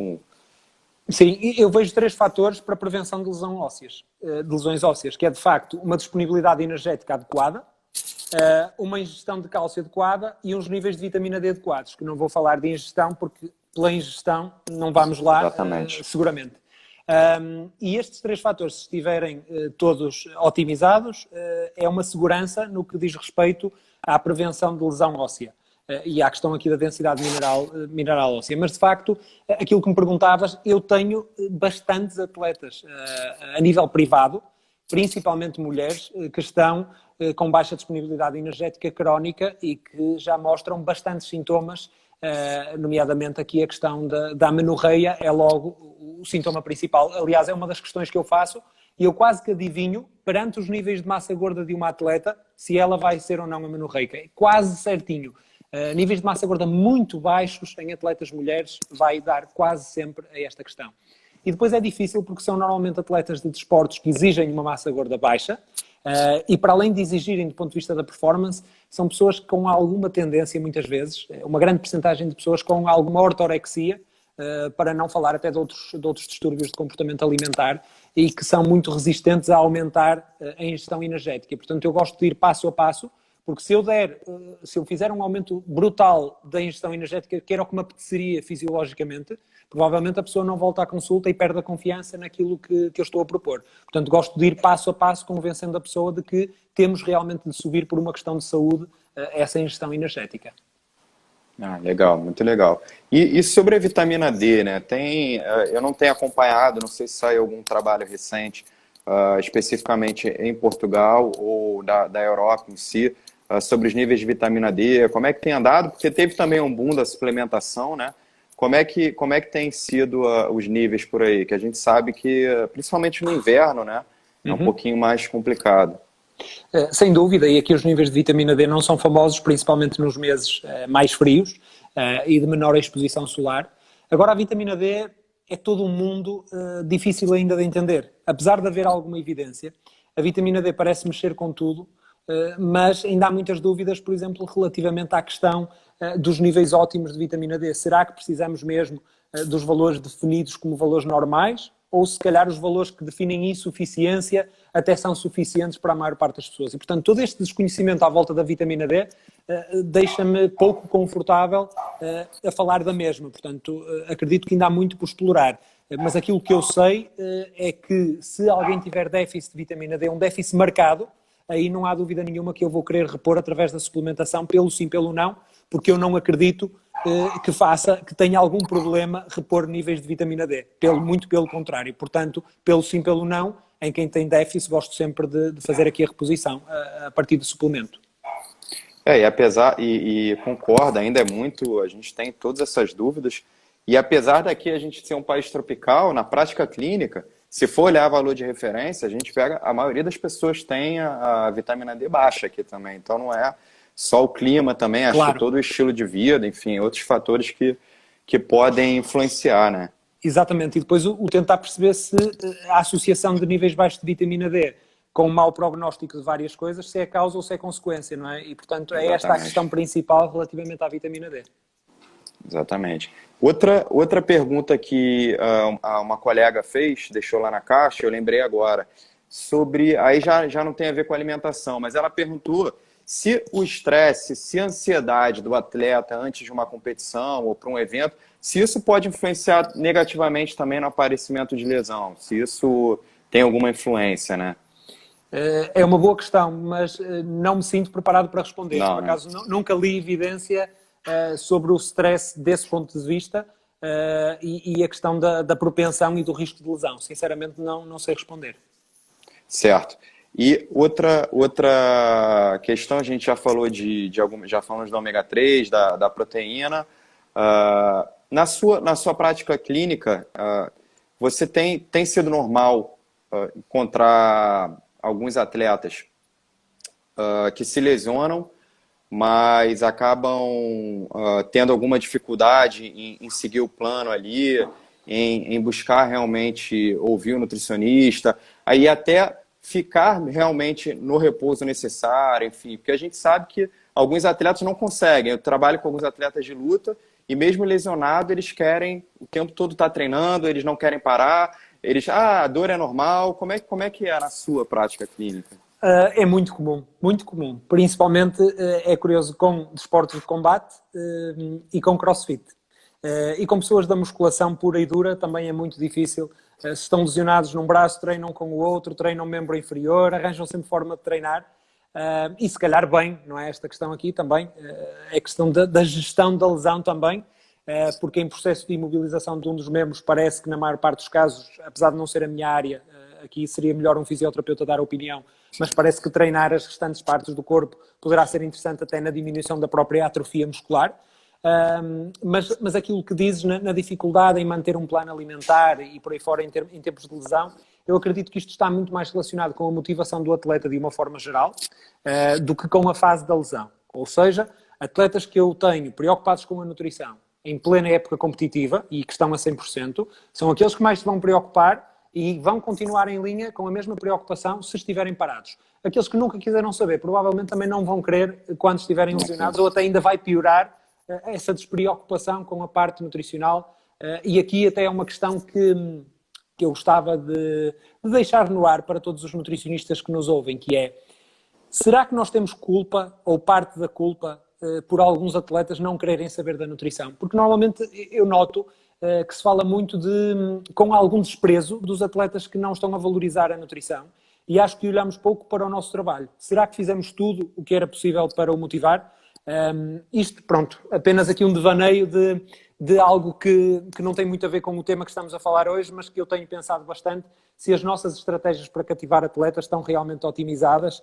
Sim, eu vejo 3 fatores para a prevenção de lesões ósseas, que é, de facto, uma disponibilidade energética adequada, uma ingestão de cálcio adequada e uns níveis de vitamina D adequados, que não vou falar de ingestão, porque pela ingestão não vamos lá, seguramente. E estes 3 fatores, se estiverem todos otimizados, é uma segurança no que diz respeito à prevenção de lesão óssea. E à questão aqui da densidade mineral óssea. Mas, de facto, aquilo que me perguntavas, eu tenho bastantes atletas a nível privado, principalmente mulheres, que estão com baixa disponibilidade energética crónica e que já mostram bastantes sintomas, nomeadamente aqui a questão da amenorreia é logo o sintoma principal. Aliás, é uma das questões que eu faço e eu quase que adivinho, perante os níveis de massa gorda de uma atleta, se ela vai ser ou não amenorreica. É quase certinho. Níveis de massa gorda muito baixos em atletas mulheres vai dar quase sempre a esta questão. E depois é difícil porque são normalmente atletas de desportos que exigem uma massa gorda baixa e para além de exigirem do ponto de vista da performance, são pessoas com alguma tendência, muitas vezes, uma grande percentagem de pessoas com alguma ortorexia, para não falar até de outros distúrbios de comportamento alimentar e que são muito resistentes a aumentar a ingestão energética. Portanto, eu gosto de ir passo a passo, porque se eu fizer um aumento brutal da ingestão energética, que era o que me apeteceria fisiologicamente, provavelmente a pessoa não volta à consulta e perde a confiança naquilo que eu estou a propor. Portanto, gosto de ir passo a passo, convencendo a pessoa de que temos realmente de subir por uma questão de saúde essa ingestão energética. Ah, legal, muito legal. E sobre a vitamina D, né? Eu não tenho acompanhado, não sei se saiu algum trabalho recente, especificamente em Portugal ou da Europa em si, sobre os níveis de vitamina D. Como é que tem andado? Porque teve também um boom da suplementação, né? Como é que tem sido os níveis por aí? Que a gente sabe que, principalmente no inverno, né? É um Uhum. pouquinho mais complicado. Sem dúvida, e aqui os níveis de vitamina D não são famosos, principalmente nos meses mais frios e de menor exposição solar. Agora, a vitamina D é todo um mundo difícil ainda de entender. Apesar de haver alguma evidência, a vitamina D parece mexer com tudo, mas ainda há muitas dúvidas, por exemplo, relativamente à questão dos níveis ótimos de vitamina D. Será que precisamos mesmo dos valores definidos como valores normais? Ou se calhar os valores que definem insuficiência até são suficientes para a maior parte das pessoas. E, portanto, todo este desconhecimento à volta da vitamina D deixa-me pouco confortável a falar da mesma. Portanto, acredito que ainda há muito por explorar. Mas aquilo que eu sei é que se alguém tiver déficit de vitamina D, um déficit marcado, aí não há dúvida nenhuma que eu vou querer repor através da suplementação, pelo sim, pelo não, porque eu não acredito que tenha algum problema repor níveis de vitamina D. Muito pelo contrário. Portanto, pelo sim, pelo não, em quem tem déficit, gosto sempre de fazer aqui a reposição a partir do suplemento. E apesar, e concordo, ainda é muito, a gente tem todas essas dúvidas, e apesar daqui a gente ser um país tropical, na prática clínica, se for olhar valor de referência, a gente pega, a maioria das pessoas tem a vitamina D baixa aqui também, então não é só o clima também, acho que Claro. todo o estilo de vida, enfim, outros fatores que podem influenciar, né? Exatamente, e depois o tentar perceber se a associação de níveis baixos de vitamina D com um mau prognóstico de várias coisas, se é causa ou se é consequência, não é? E, portanto, é esta a questão Exatamente. principal relativamente à vitamina D. Exatamente. Outra pergunta que uma colega fez, deixou lá na caixa, eu lembrei agora, sobre, aí já não tem a ver com alimentação, mas ela perguntou se o estresse, se a ansiedade do atleta antes de uma competição ou para um evento, se isso pode influenciar negativamente também no aparecimento de lesão, se isso tem alguma influência, né? É uma boa questão, mas não me sinto preparado para responder. Por Não, né? acaso, nunca li evidência sobre o stress desse ponto de vista e a questão da propensão e do risco de lesão. Sinceramente, não sei responder. Certo. E outra questão, a gente já falou já falamos do ômega 3, da proteína. Na sua prática clínica, você tem sido normal encontrar alguns atletas que se lesionam, mas acabam tendo alguma dificuldade em seguir o plano ali, em buscar realmente ouvir o nutricionista, aí até ficar realmente no repouso necessário, enfim, porque a gente sabe que alguns atletas não conseguem. Eu trabalho com alguns atletas de luta e mesmo lesionado, eles querem o tempo todo estar treinando, eles não querem parar, a dor é normal. Como é que é na sua prática clínica? É muito comum, muito comum. Principalmente é curioso com desportos de combate e com crossfit. E com pessoas da musculação pura e dura também é muito difícil. Se estão lesionados num braço, treinam com o outro, treinam um membro inferior, arranjam sempre forma de treinar. E se calhar bem, não é esta questão aqui também, é questão da gestão da lesão também, porque em processo de imobilização de um dos membros parece que na maior parte dos casos, apesar de não ser a minha área, aqui seria melhor um fisioterapeuta dar a opinião, mas parece que treinar as restantes partes do corpo poderá ser interessante até na diminuição da própria atrofia muscular. Mas aquilo que dizes na dificuldade em manter um plano alimentar e por aí fora em tempos de lesão, eu acredito que isto está muito mais relacionado com a motivação do atleta de uma forma geral do que com a fase da lesão. Ou seja, atletas que eu tenho preocupados com a nutrição em plena época competitiva e que estão a 100%, são aqueles que mais se vão preocupar e vão continuar em linha com a mesma preocupação se estiverem parados. Aqueles que nunca quiseram saber, provavelmente também não vão querer quando estiverem lesionados, ou até ainda vai piorar essa despreocupação com a parte nutricional. E aqui até é uma questão que eu gostava de deixar no ar para todos os nutricionistas que nos ouvem, que é: será que nós temos culpa, ou parte da culpa, por alguns atletas não quererem saber da nutrição? Porque normalmente eu noto que se fala muito com algum desprezo dos atletas que não estão a valorizar a nutrição, e acho que olhamos pouco para o nosso trabalho. Será que fizemos tudo o que era possível para o motivar? Isto, pronto, apenas aqui um devaneio de algo que não tem muito a ver com o tema que estamos a falar hoje, mas que eu tenho pensado bastante, se as nossas estratégias para cativar atletas estão realmente otimizadas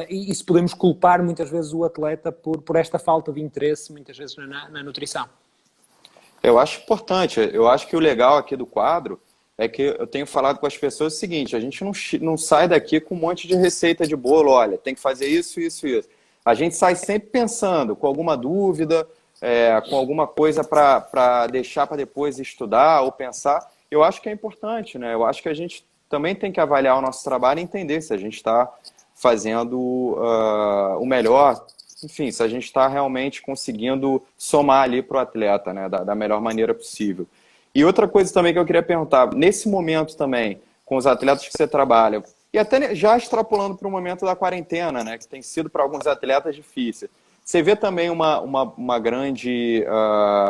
e se podemos culpar muitas vezes o atleta por esta falta de interesse, muitas vezes na nutrição. Eu acho importante, eu acho que o legal aqui do quadro é que eu tenho falado com as pessoas o seguinte, a gente não sai daqui com um monte de receita de bolo, olha, tem que fazer isso, isso, isso. A gente sai sempre pensando, com alguma dúvida, com alguma coisa para deixar para depois estudar ou pensar. Eu acho que é importante, né? Eu acho que a gente também tem que avaliar o nosso trabalho e entender se a gente está fazendo o melhor, enfim, se a gente está realmente conseguindo somar ali para o atleta, né? Da melhor maneira possível. E outra coisa também que eu queria perguntar, nesse momento também, com os atletas que você trabalha, e até já extrapolando para o momento da quarentena, né, que tem sido para alguns atletas difícil, você vê também uma grande,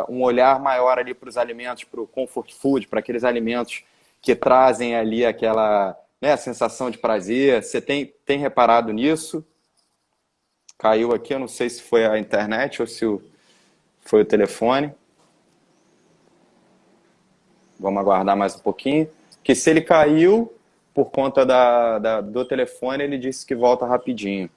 um olhar maior ali para os alimentos, para o comfort food, para aqueles alimentos que trazem ali aquela, né, sensação de prazer. Você tem reparado nisso? Caiu aqui, eu não sei se foi a internet ou se foi o telefone. Vamos aguardar mais um pouquinho. Que se ele caiu por conta do telefone, ele disse que volta rapidinho.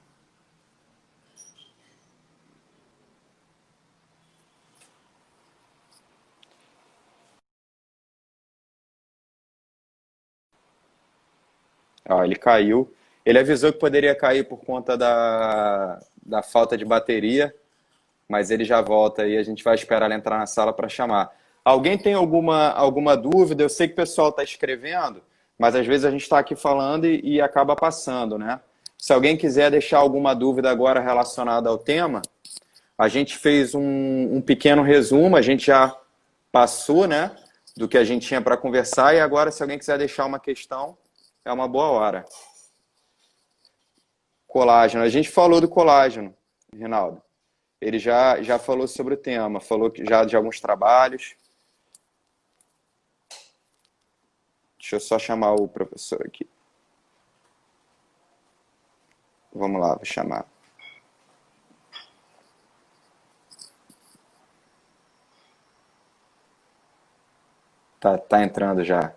Ó, ele caiu. Ele avisou que poderia cair por conta da falta de bateria, mas ele já volta e a gente vai esperar ele entrar na sala para chamar. Alguém tem alguma dúvida? Eu sei que o pessoal está escrevendo, mas às vezes a gente está aqui falando e acaba passando, né? Se alguém quiser deixar alguma dúvida agora relacionada ao tema, a gente fez um pequeno resumo, a gente já passou, né, do que a gente tinha para conversar, e agora se alguém quiser deixar uma questão, é uma boa hora. Colágeno. A gente falou do colágeno, Rinaldo. Ele já falou sobre o tema, falou já de alguns trabalhos. Deixa eu só chamar o professor aqui. Vamos lá, vou chamar. Tá entrando já.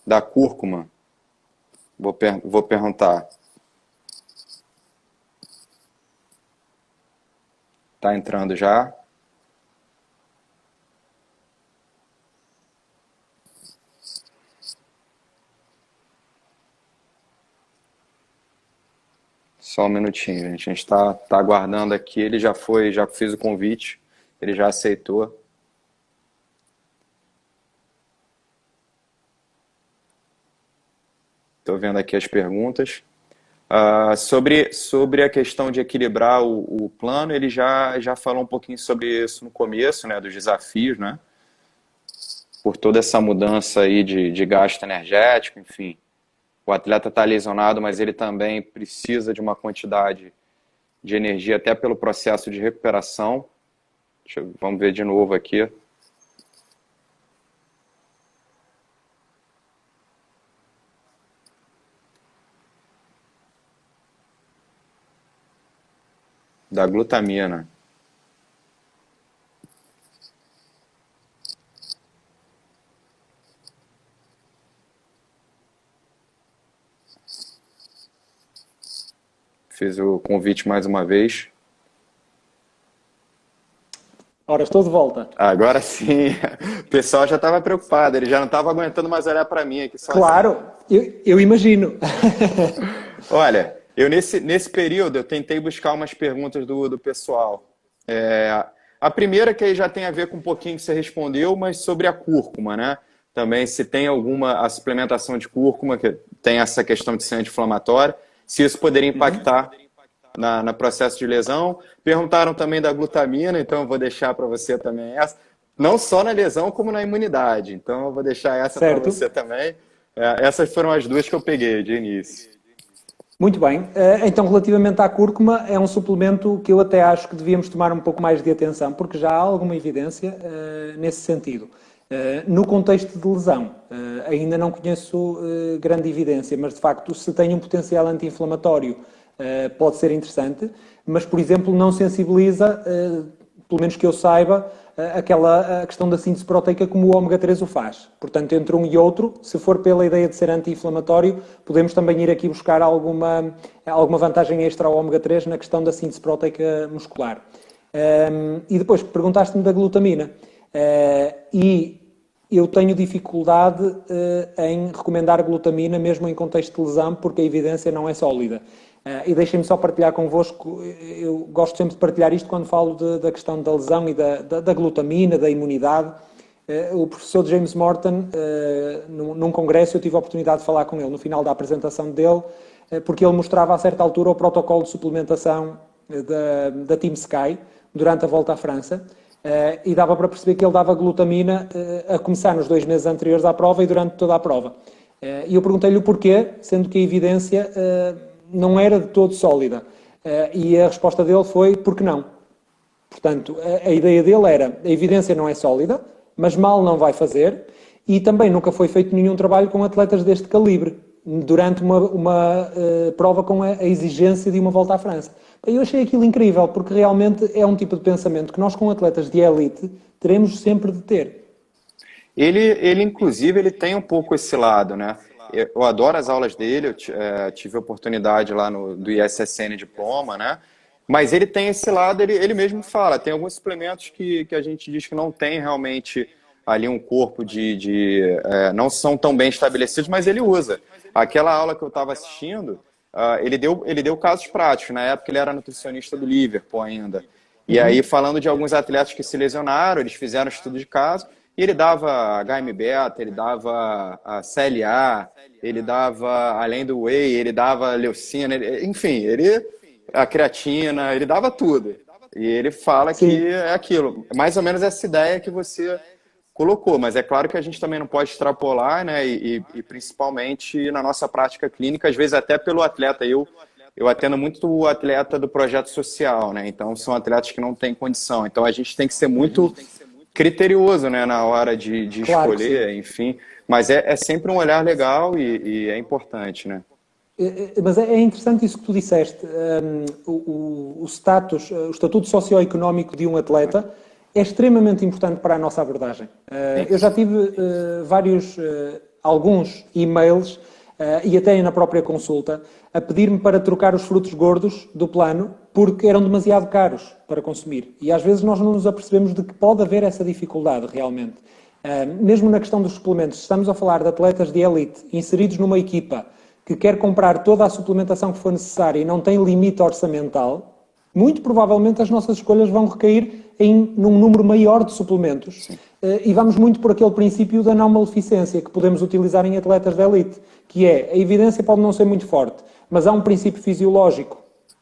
Da cúrcuma. Vou perguntar. Tá entrando já? Só um minutinho, gente. A gente tá aguardando aqui. Ele já fiz o convite. Ele já aceitou. Estou vendo aqui as perguntas. Sobre a questão de equilibrar o plano, ele já falou um pouquinho sobre isso no começo, né, dos desafios, né? Por toda essa mudança aí de gasto energético, enfim. O atleta está lesionado, mas ele também precisa de uma quantidade de energia até pelo processo de recuperação. Vamos ver de novo aqui. Da glutamina. Fiz o convite mais uma vez. Ora, estou de volta. Agora sim. O pessoal já estava preocupado, ele já não estava aguentando mais olhar para mim aqui sozinho. Claro, eu imagino. Olha, eu nesse período eu tentei buscar umas perguntas do pessoal. A primeira que aí já tem a ver com um pouquinho que você respondeu, mas sobre a cúrcuma, né? Também se tem a suplementação de cúrcuma, que tem essa questão de ser anti-inflamatória, se isso poderia impactar no processo de lesão. Perguntaram também da glutamina, então eu vou deixar para você também essa. Não só na lesão, como na imunidade. Então eu vou deixar essa para você também. Essas foram as duas que eu peguei de início. Muito bem. Então, relativamente à cúrcuma, é um suplemento que eu até acho que devíamos tomar um pouco mais de atenção, porque já há alguma evidência nesse sentido. No contexto de lesão, ainda não conheço grande evidência, mas de facto, se tem um potencial anti-inflamatório, pode ser interessante, mas, por exemplo, não sensibiliza, pelo menos que eu saiba, a questão da síntese proteica como o ômega 3 o faz. Portanto, entre um e outro, se for pela ideia de ser anti-inflamatório, podemos também ir aqui buscar alguma vantagem extra ao ômega 3 na questão da síntese proteica muscular. E depois, perguntaste-me da glutamina. E eu tenho dificuldade em recomendar glutamina, mesmo em contexto de lesão, porque a evidência não é sólida. E deixem-me só partilhar convosco, eu gosto sempre de partilhar isto quando falo da questão da lesão e da glutamina, da imunidade. O professor James Morton, num congresso, eu tive a oportunidade de falar com ele no final da apresentação dele, porque ele mostrava a certa altura o protocolo de suplementação da Team Sky durante a volta à França, e dava para perceber que ele dava glutamina a começar nos 2 meses anteriores à prova e durante toda a prova. E eu perguntei-lhe o porquê, sendo que a evidência não era de todo sólida. E a resposta dele foi, porque não? Portanto, a ideia dele era, a evidência não é sólida, mas mal não vai fazer, e também nunca foi feito nenhum trabalho com atletas deste calibre, durante uma prova com a exigência de uma volta à França. Eu achei aquilo incrível, porque realmente é um tipo de pensamento que nós, com atletas de elite, teremos sempre de ter. Ele inclusive, ele tem um pouco esse lado, né? Eu adoro as aulas dele, eu tive a oportunidade lá do ISSN Diploma, né? Mas ele tem esse lado, ele mesmo fala, tem alguns suplementos que a gente diz que não tem realmente ali um corpo não são tão bem estabelecidos, mas ele usa. Aquela aula que eu estava assistindo, ele deu casos práticos. Na época ele era nutricionista do Liverpool ainda. E aí, falando de alguns atletas que se lesionaram, eles fizeram estudo de caso, e ele dava HM-beta, ele dava a CLA, ele dava, além do whey, ele dava leucina, enfim, a creatina, ele dava tudo. E ele fala Sim. que é aquilo, mais ou menos essa ideia que você colocou, mas é claro que a gente também não pode extrapolar, né? E principalmente na nossa prática clínica, às vezes até pelo atleta. Eu atendo muito o atleta do projeto social, né? Então são atletas que não têm condição. Então a gente tem que ser muito criterioso, né, na hora de Claro escolher, enfim. Mas é sempre um olhar legal e é importante, né? Mas é interessante isso que tu disseste. O estatuto socioeconómico de um atleta é extremamente importante para a nossa abordagem. Eu já tive alguns e-mails e até na própria consulta a pedir-me para trocar os frutos gordos do plano porque eram demasiado caros para consumir. E às vezes nós não nos apercebemos de que pode haver essa dificuldade realmente. Mesmo na questão dos suplementos, estamos a falar de atletas de elite inseridos numa equipa que quer comprar toda a suplementação que for necessária e não tem limite orçamental, muito provavelmente as nossas escolhas vão recair num número maior de suplementos. E vamos muito por aquele princípio da não maleficência que podemos utilizar em atletas de elite, que é, a evidência pode não ser muito forte, mas há um princípio fisiológico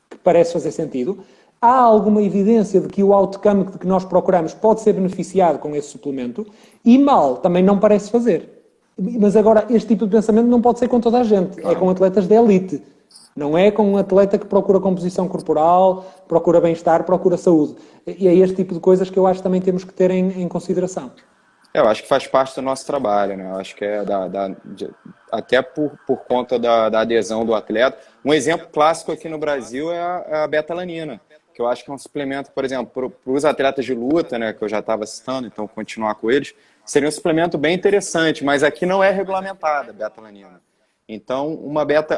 que parece fazer sentido. Há alguma evidência de que o outcome que nós procuramos pode ser beneficiado com esse suplemento e mal também não parece fazer. Mas agora, este tipo de pensamento não pode ser com toda a gente. É com atletas de elite. Não é com um atleta que procura composição corporal, procura bem-estar, procura saúde. E é este tipo de coisas que eu acho que também temos que ter em consideração. Eu acho que faz parte do nosso trabalho, né? Eu acho que é até por conta da adesão do atleta. Um exemplo clássico aqui no Brasil é a beta-alanina, que eu acho que é um suplemento, por exemplo, para os atletas de luta, né, que eu já estava citando, então vou continuar com eles, seria um suplemento bem interessante, mas aqui não é regulamentada a beta-alanina. Então,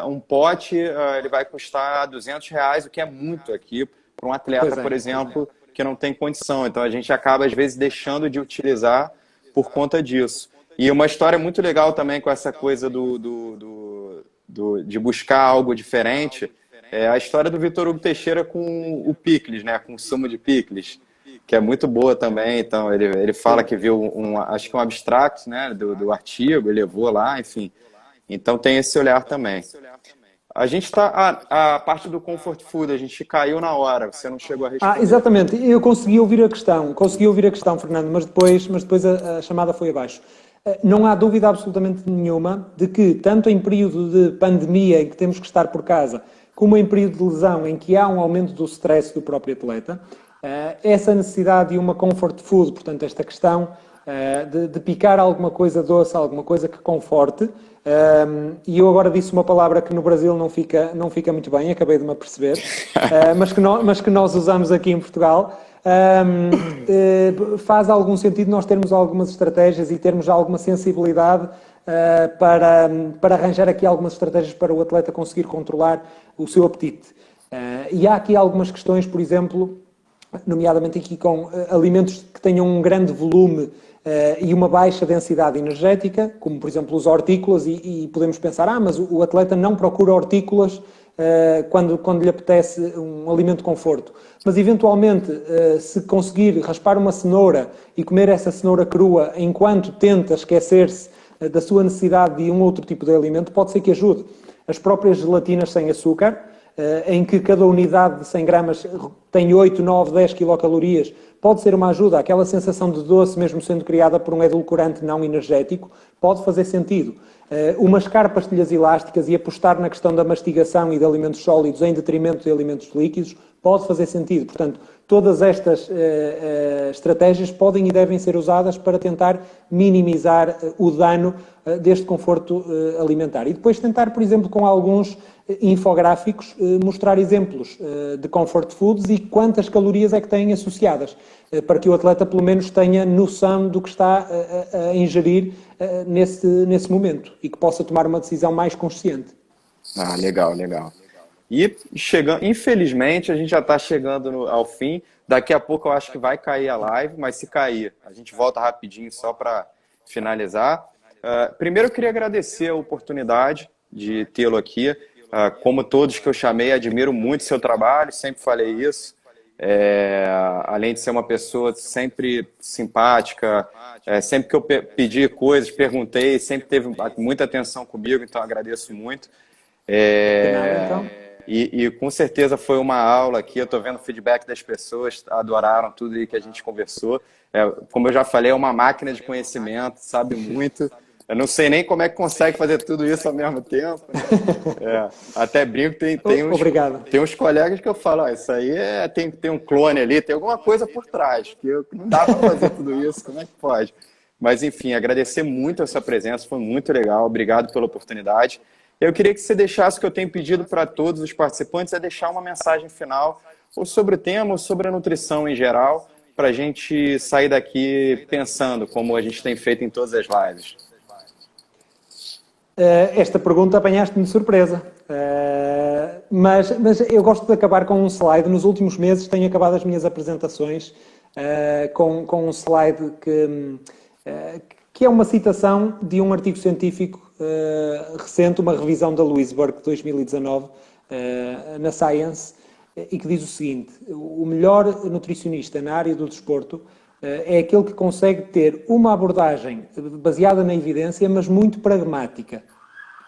um pote, ele vai custar R$200, o que é muito aqui para um atleta, por exemplo, que não tem condição. Então, a gente acaba, às vezes, deixando de utilizar por conta disso. E uma história muito legal também com essa coisa de buscar algo diferente é a história do Vitor Hugo Teixeira com o picles, né? Com o sumo de picles, que é muito boa também. Então, ele fala que viu acho que um abstract, né, do artigo, ele levou lá, enfim. Então tem esse olhar também. A gente está... a parte do comfort food, a gente caiu na hora, você não chegou a responder. Exatamente. Eu consegui ouvir a questão, Fernando, mas depois a chamada foi abaixo. Não há dúvida absolutamente nenhuma de que, tanto em período de pandemia, em que temos que estar por casa, como em período de lesão, em que há um aumento do stress do próprio atleta, essa necessidade de uma comfort food, portanto, esta questão de picar alguma coisa doce, alguma coisa que conforte. E eu agora disse uma palavra que no Brasil não fica muito bem, acabei de me aperceber, mas que nós usamos aqui em Portugal. Faz algum sentido nós termos algumas estratégias e termos alguma sensibilidade para arranjar aqui algumas estratégias para o atleta conseguir controlar o seu apetite. E há aqui algumas questões, por exemplo, nomeadamente aqui com alimentos que tenham um grande volume e uma baixa densidade energética, como por exemplo os hortícolas, e podemos pensar, mas o atleta não procura hortícolas quando lhe apetece um alimento de conforto. Mas eventualmente, se conseguir raspar uma cenoura e comer essa cenoura crua enquanto tenta esquecer-se da sua necessidade de um outro tipo de alimento, pode ser que ajude. As próprias gelatinas sem açúcar, em que cada unidade de 100 gramas tem 8, 9, 10 quilocalorias, pode ser uma ajuda. Aquela sensação de doce, mesmo sendo criada por um edulcorante não energético, pode fazer sentido. Umas pastilhas elásticas e apostar na questão da mastigação e de alimentos sólidos em detrimento de alimentos líquidos pode fazer sentido. Portanto, todas estas estratégias podem e devem ser usadas para tentar minimizar o dano deste conforto alimentar. E depois tentar, por exemplo, com alguns infográficos, mostrar exemplos de comfort foods e quantas calorias é que têm associadas, para que o atleta pelo menos tenha noção do que está a ingerir nesse momento e que possa tomar uma decisão mais consciente. Legal, legal. E chegando, infelizmente, a gente já está chegando ao fim. Daqui a pouco eu acho que vai cair a live, mas se cair, a gente volta rapidinho só para finalizar. Primeiro eu queria agradecer a oportunidade de tê-lo aqui. Como todos que eu chamei, admiro muito seu trabalho, sempre falei isso. Além de ser uma pessoa sempre simpática, sempre que eu pedi coisas, perguntei, sempre teve muita atenção comigo, então agradeço muito. E com certeza foi uma aula aqui, eu estou vendo o feedback das pessoas, adoraram tudo aí que a gente conversou. Como eu já falei, é uma máquina de conhecimento, sabe muito. Eu não sei nem como é que consegue fazer tudo isso ao mesmo tempo. Até brinco, tem uns colegas que eu falo, isso aí tem um clone ali, tem alguma coisa por trás, que não dá para fazer tudo isso, como é que pode? Mas enfim, agradecer muito a sua presença, foi muito legal, obrigado pela oportunidade. Eu queria que você deixasse o que eu tenho pedido para todos os participantes, deixar uma mensagem final, ou sobre o tema, ou sobre a nutrição em geral, para a gente sair daqui pensando, como a gente tem feito em todas as lives. Esta pergunta apanhaste-me de surpresa, mas eu gosto de acabar com um slide. Nos últimos meses tenho acabado as minhas apresentações com um slide que é uma citação de um artigo científico recente, uma revisão da Louise Burke de 2019 na Science, e que diz o seguinte: o melhor nutricionista na área do desporto é aquele que consegue ter uma abordagem baseada na evidência, mas muito pragmática.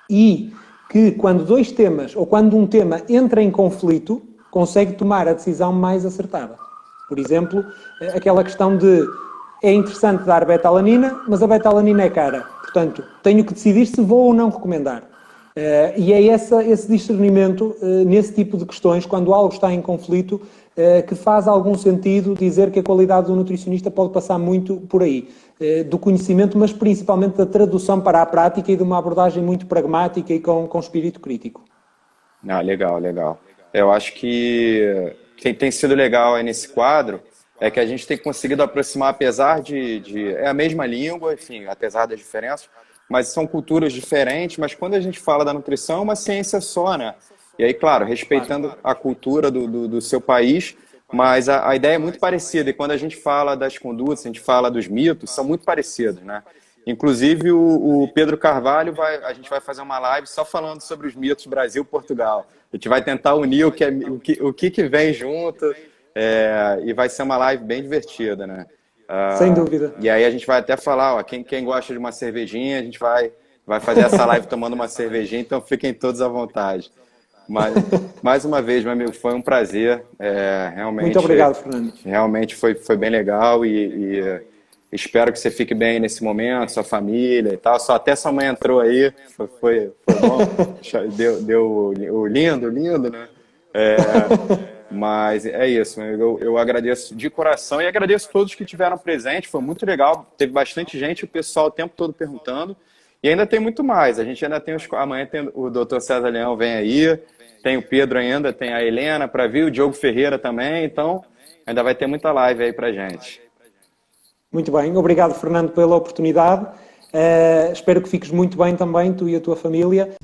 E que quando dois temas, ou quando um tema entra em conflito, consegue tomar a decisão mais acertada. Por exemplo, aquela questão de é interessante dar betalanina, mas a betalanina é cara. Portanto, tenho que decidir se vou ou não recomendar. E é esse discernimento nesse tipo de questões, quando algo está em conflito, que faz algum sentido dizer que a qualidade do nutricionista pode passar muito por aí. Do conhecimento, mas principalmente da tradução para a prática e de uma abordagem muito pragmática e com espírito crítico. Legal, legal. Eu acho que tem sido legal aí nesse quadro é que a gente tem conseguido aproximar, apesar é a mesma língua, enfim, apesar das diferenças, mas são culturas diferentes, mas quando a gente fala da nutrição é uma ciência só, né? E aí, claro, respeitando a cultura do seu país, mas a ideia é muito parecida. E quando a gente fala das condutas, a gente fala dos mitos, são muito parecidos, né? Inclusive, o Pedro Carvalho, a gente vai fazer uma live só falando sobre os mitos Brasil-Portugal. A gente vai tentar unir o que vem junto, e vai ser uma live bem divertida, né? Sem dúvida. E aí a gente vai até falar, quem gosta de uma cervejinha, a gente vai fazer essa live tomando uma cervejinha, então fiquem todos à vontade. Mas, mais uma vez, meu amigo, foi um prazer. Realmente, muito obrigado, Fernando. Realmente foi bem legal e espero que você fique bem nesse momento, sua família e tal. Até sua mãe entrou aí, foi bom. Deu o lindo, né? Mas é isso, eu agradeço de coração e agradeço a todos que tiveram presente, foi muito legal, teve bastante gente, o pessoal o tempo todo perguntando, e ainda tem muito mais, a gente ainda tem amanhã tem o Dr. César Leão vem aí, tem o Pedro ainda, tem a Helena para vir, o Diogo Ferreira também, então ainda vai ter muita live aí pra gente. Muito bem, obrigado Fernando pela oportunidade, espero que fiques muito bem também, tu e a tua família.